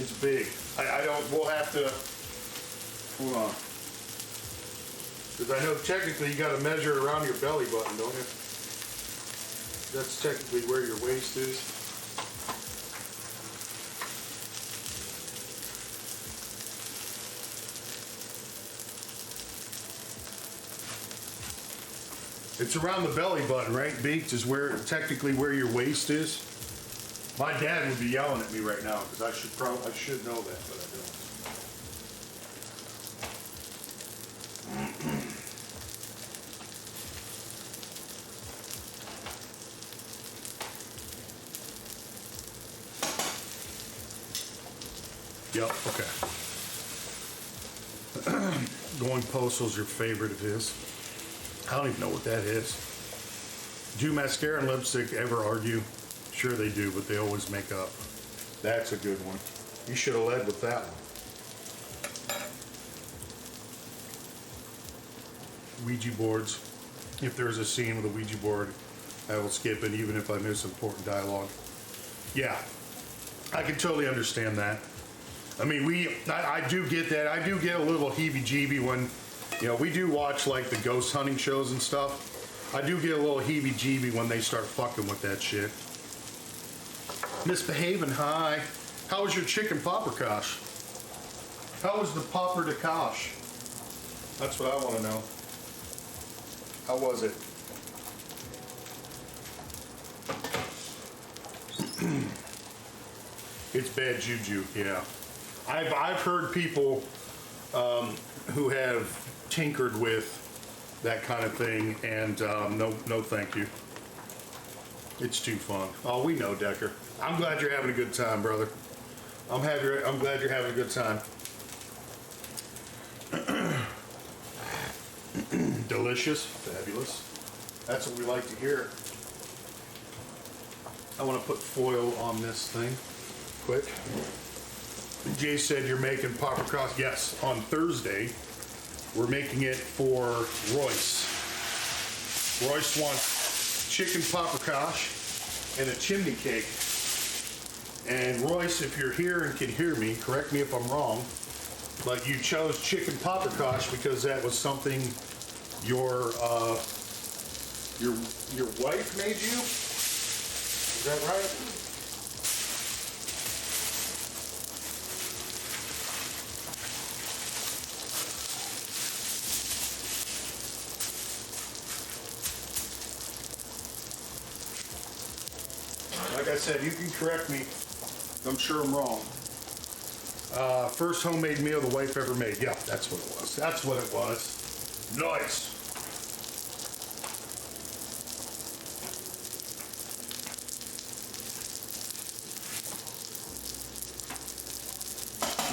It's big. I don't, we'll have to, hold on. Because I know technically you got to measure around your belly button, don't you? That's technically where your waist is. It's around the belly button, right? Beaks is where, technically where your waist is. My dad would be yelling at me right now because I should know that, but I don't. Yep, okay. Going Postal's your favorite of his. I don't even know what that is. Do mascara and lipstick ever argue? Sure they do, but they always make up. That's a good one. You should have led with that one. Ouija boards. If there's a scene with a Ouija board, I will skip it even if I miss important dialogue. Yeah, I can totally understand that. I mean, I do get that. I do get a little heebie-jeebie when, you know, we do watch like the ghost hunting shows and stuff. I do get a little heebie-jeebie when they start fucking with that shit. Misbehaving, hi. How was your chicken paprikash? How was the paprikash? That's what I want to know. How was it? It's bad juju, yeah. I've heard people who have tinkered with that kind of thing, and no thank you. It's too fun. Oh, we know, Decker. I'm glad you're having a good time, brother. I'm glad you're having a good time. Delicious, fabulous. That's what we like to hear. I want to put foil on this thing quick. Jay said you're making paprikash. Yes, on Thursday we're making it for Royce. Royce wants chicken paprikash and a chimney cake. And Royce, if you're here and can hear me, correct me if I'm wrong, but you chose chicken paprikash because that was something your wife made you? Is that right? Like I said, you can correct me. I'm sure I'm wrong. First homemade meal the wife ever made. Yeah, that's what it was. That's what it was. Nice.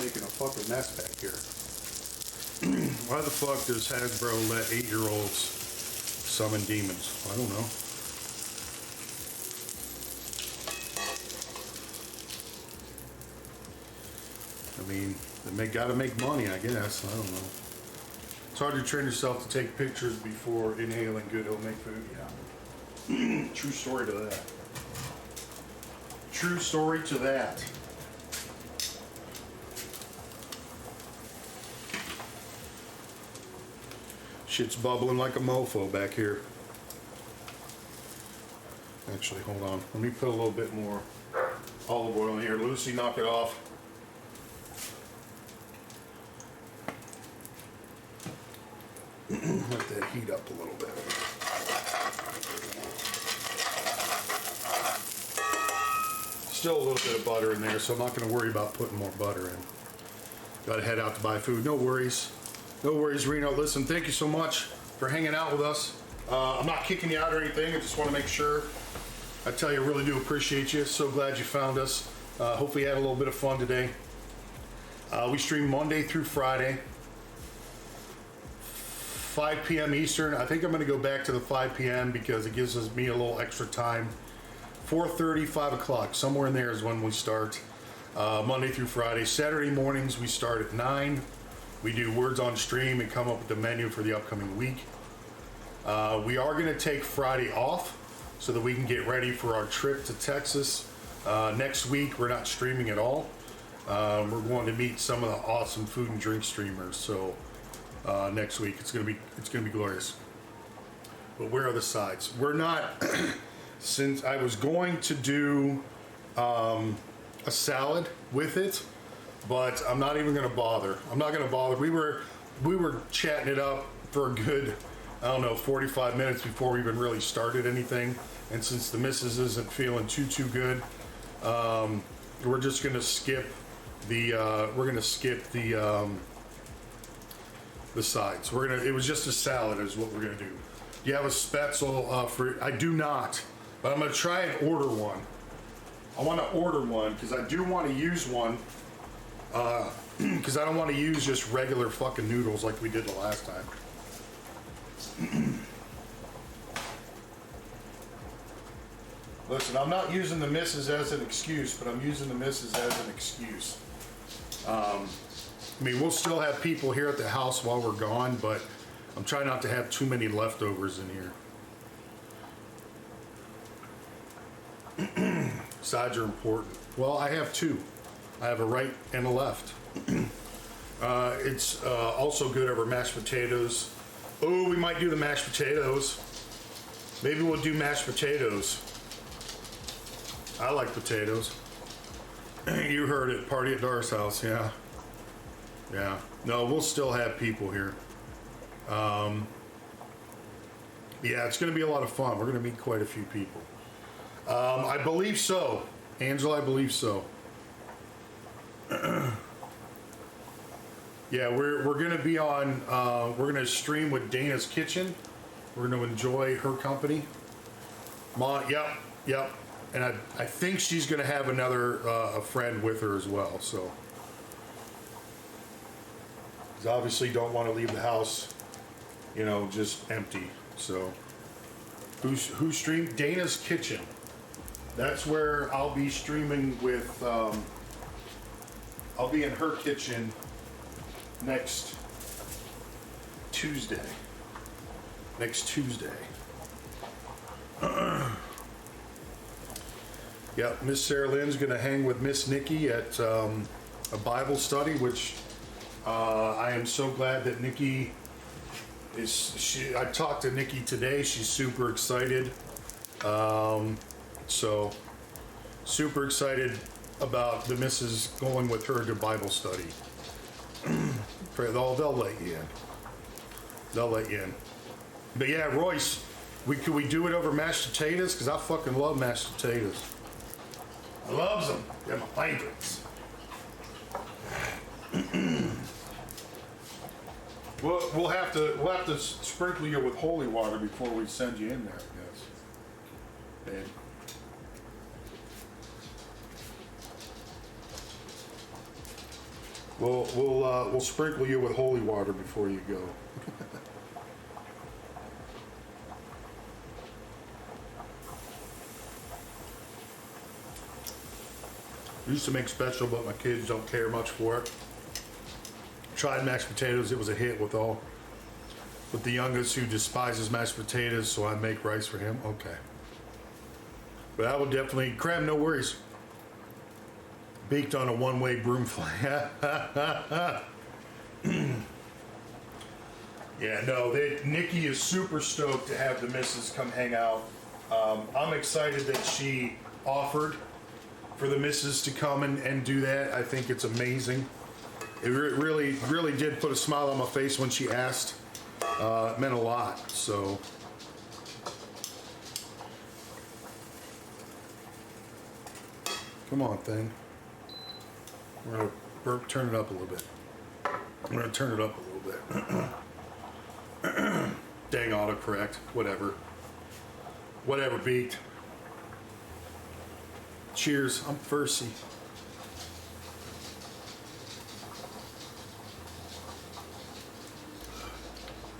Making a fucking mess back here. Why the fuck does Hasbro let 8-year-olds summon demons? I don't know. I mean, they gotta make money, I guess. I don't know. It's hard to train yourself to take pictures before inhaling good homemade food. Yeah. True story to that. True story to that. Shit's bubbling like a mofo back here. Actually, hold on. Let me put a little bit more olive oil in here. Lucy, knock it off. Let that heat up a little bit. Still a little bit of butter in there, so I'm not going to worry about putting more butter in. Got to head out to buy food. No worries. No worries, Reno. Listen, thank you so much for hanging out with us. I'm not kicking you out or anything. I just want to make sure. I tell you, I really do appreciate you. So glad you found us. Hopefully you had a little bit of fun today. We stream Monday through Friday. 5 p.m. Eastern. I think I'm going to go back to the 5 p.m. because it gives me a little extra time. 4:30, 5 o'clock, somewhere in there is when we start. Monday through Friday. Saturday mornings we start at 9. We do words on stream and come up with the menu for the upcoming week. We are going to take Friday off so that we can get ready for our trip to Texas. Next week we're not streaming at all. We're going to meet some of the awesome food and drink streamers. So next week it's gonna be glorious. But where are the sides? We're not. Since I was going to do a salad with it, but I'm not even gonna bother. I'm not gonna bother. We were chatting it up for a good, I don't know, 45 minutes before we even really started anything. And since the missus isn't feeling too good, we're just gonna skip the sides. It was just a salad is what we're gonna do. Do you have a Spätzle for? I do not, but I'm gonna try and order one. I want to order one because I do want to use one. Because I don't want to use just regular fucking noodles like we did the last time. Listen, I'm not using the missus as an excuse, but I'm using the missus as an excuse. I mean, we'll still have people here at the house while we're gone, but I'm trying not to have too many leftovers in here. Sides are important. Well, I have two. I have a right and a left. It's also good over mashed potatoes. Oh, we might do the mashed potatoes. Maybe we'll do mashed potatoes. I like potatoes. You heard it. Party at Dar's house. Yeah. Yeah. No, we'll still have people here. Yeah, it's going to be a lot of fun. We're going to meet quite a few people. I believe so. Angela, I believe so. Yeah, we're going to be on, we're going to stream with Dana's Kitchen. We're going to enjoy her company. Yep. And I think she's going to have another a friend with her as well. So, because obviously don't want to leave the house, just empty. So, who streamed? Dana's Kitchen. That's where I'll be streaming with. I'll be in her kitchen next Tuesday. Yep, Miss Sarah Lynn's going to hang with Miss Nikki at a Bible study, which I am so glad that Nikki I talked to Nikki today. She's super excited. So super excited about the missus going with her to Bible study. They'll let you in. But yeah, Royce, could we do it over mashed potatoes? Because I fucking love mashed potatoes. I loves them. They're my favorites. We'll have to sprinkle you with holy water before we send you in there, I guess. And we'll sprinkle you with holy water before you go. I used to make special, but my kids don't care much for it. Tried mashed potatoes, it was a hit with the youngest who despises mashed potatoes, so I make rice for him. Okay. But I will definitely, crab, no worries. Baked on a one-way broom fly. Yeah, no, Nikki is super stoked to have the missus come hang out. I'm excited that she offered for the missus to come and do that. I think it's amazing. It really did put a smile on my face when she asked. It meant a lot, so. Come on, thing. We're gonna turn it up a little bit. Dang autocorrect, whatever beat. Cheers, I'm thirsty.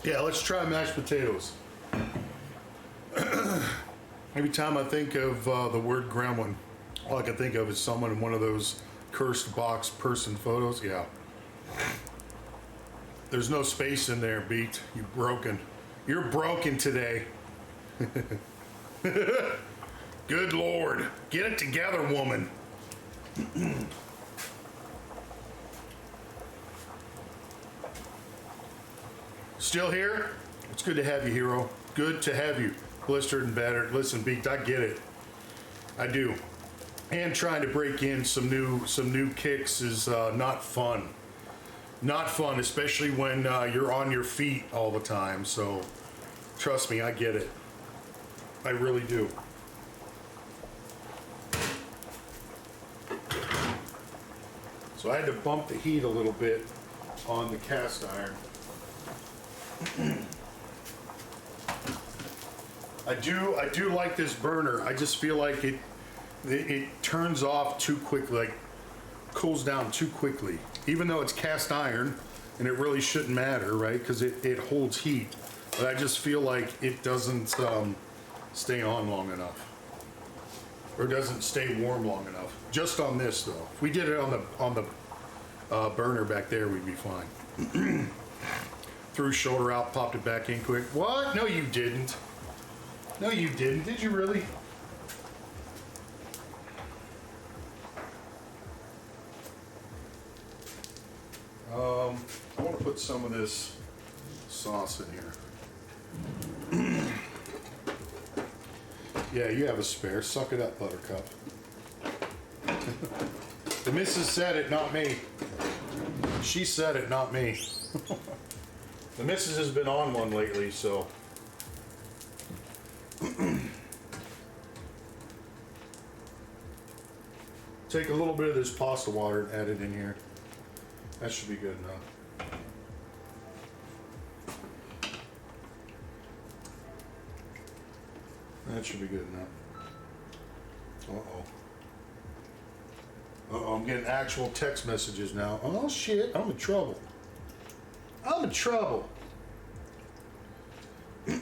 Yeah, let's try mashed potatoes. Every time I think of the word gremlin, all I can think of is someone in one of those cursed box person photos. Yeah. There's no space in there, Beat. You're broken. You're broken today. Good Lord. Get it together, woman. Still here? It's good to have you, hero. Good to have you. Blistered and battered. Listen, Beat, I get it. I do. And trying to break in some new kicks is not fun. Not fun, especially when you're on your feet all the time. So, trust me, I get it. I really do. So I had to bump the heat a little bit on the cast iron. I do like this burner. I just feel like it turns off too quickly, like cools down too quickly. Even though it's cast iron, and it really shouldn't matter, right? Because it holds heat. But I just feel like it doesn't stay on long enough. Or doesn't stay warm long enough. Just on this though. If we did it on the burner back there, we'd be fine. Threw shoulder out, popped it back in quick. What? No, you didn't. No, you didn't. Did you really? I want to put some of this sauce in here. Yeah, you have a spare. Suck it up, Buttercup. The missus said it, not me. She said it, not me. The missus has been on one lately, so. Take a little bit of this pasta water and add it in here. That should be good enough. That should be good enough. Uh-oh. Uh-oh, I'm getting actual text messages now. Oh shit, I'm in trouble. I'm in trouble. All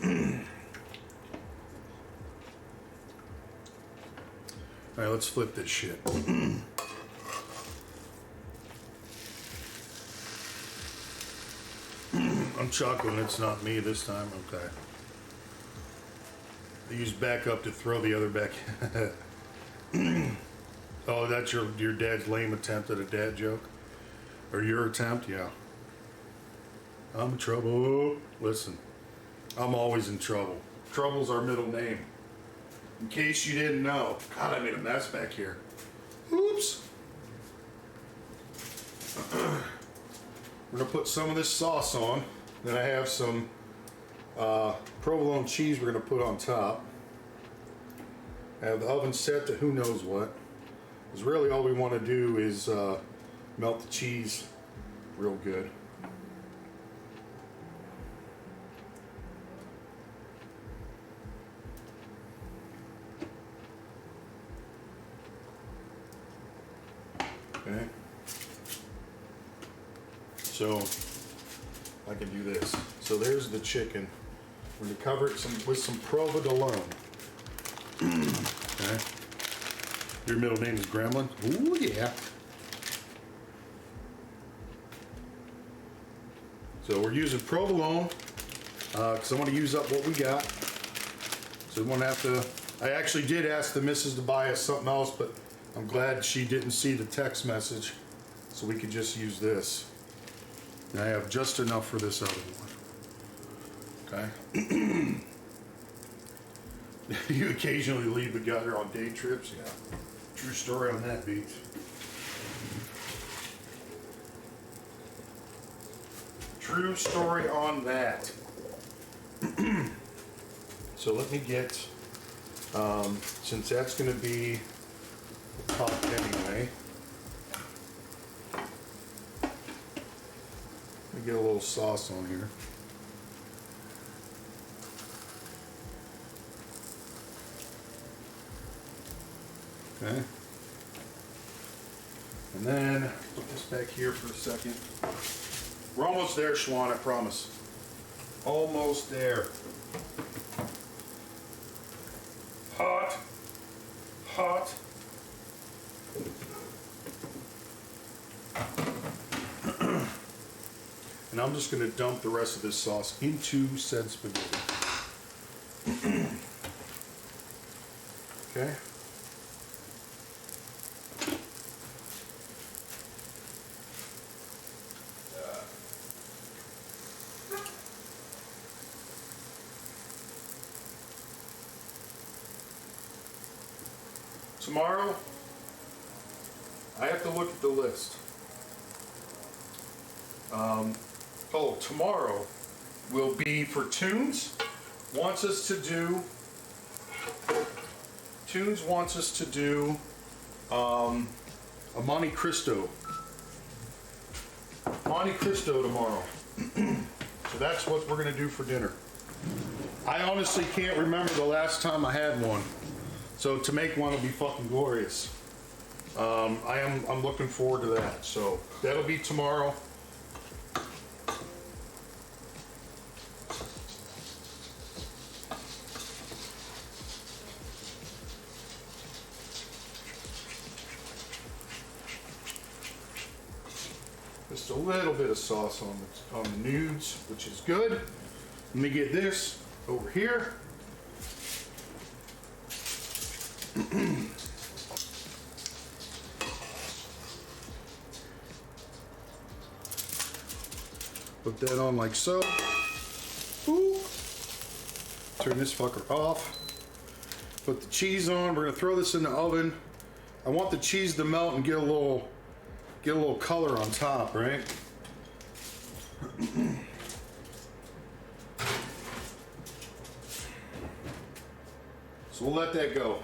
right, let's flip this shit. I'm chuckling, it's not me this time, okay. I use backup to throw the other back. Oh, that's your dad's lame attempt at a dad joke? Or your attempt? Yeah. I'm in trouble. Listen, I'm always in trouble. Trouble's our middle name. In case you didn't know. God, I made a mess back here. Oops. We're gonna put some of this sauce on. Then I have some provolone cheese we're gonna put on top. I have the oven set to who knows what. Because really all we want to do is melt the cheese real good. Okay. So I can do this. So there's the chicken. We're going to cover it with some provolone. Okay. Your middle name is Gremlin? Ooh, yeah. So we're using provolone because I want to use up what we got. So we won't have to. I actually did ask the missus to buy us something else, but I'm glad she didn't see the text message, so we could just use this. And I have just enough for this other one. Okay. You occasionally leave the gutter on day trips, yeah. True story on that, Beats. True story on that. So let me get, since that's going to be the top anyway, let me get a little sauce on here. Okay. And then put this back here for a second. We're almost there, Schwan, I promise. Almost there. Hot. Hot. And I'm just going to dump the rest of this sauce into said spaghetti. Okay. Tomorrow, I have to look at the list. Tomorrow will be for Tunes. Wants us to do a Monte Cristo. Monte Cristo tomorrow. So that's what we're gonna do for dinner. I honestly can't remember the last time I had one. So to make one will be fucking glorious. I'm looking forward to that. So that'll be tomorrow. Just a little bit of sauce on the nudes, which is good. Let me get this over here. Put that on like so. Ooh. Turn this fucker off. Put the cheese on. We're gonna throw this in the oven. I want the cheese to melt and get a little Get a little color on top, right? So we'll let that go.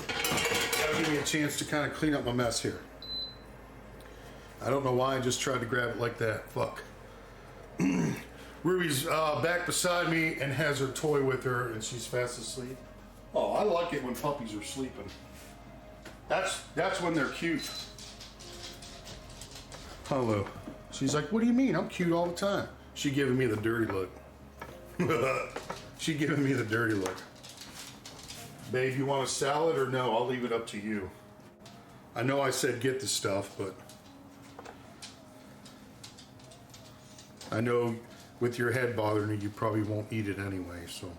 That'll give me a chance to kind of clean up my mess here. I don't know why I just tried to grab it like that. Fuck. Ruby's back beside me and has her toy with her, and she's fast asleep. Oh, I like it when puppies are sleeping. That's when they're cute. Hello. She's like, what do you mean? I'm cute all the time. She giving me the dirty look. She giving me the dirty look. Babe, you want a salad or no? I'll leave it up to you. I know I said get the stuff, but I know with your head bothering you, you probably won't eat it anyway, so.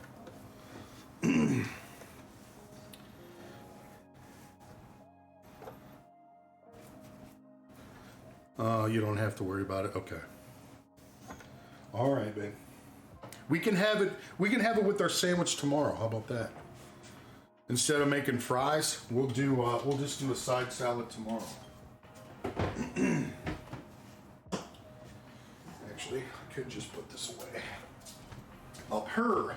You don't have to worry about it. Okay. All right, babe. We can have it with our sandwich tomorrow. How about that? Instead of making fries, we'll just do a side salad tomorrow. Actually, I could just put this away. Up her.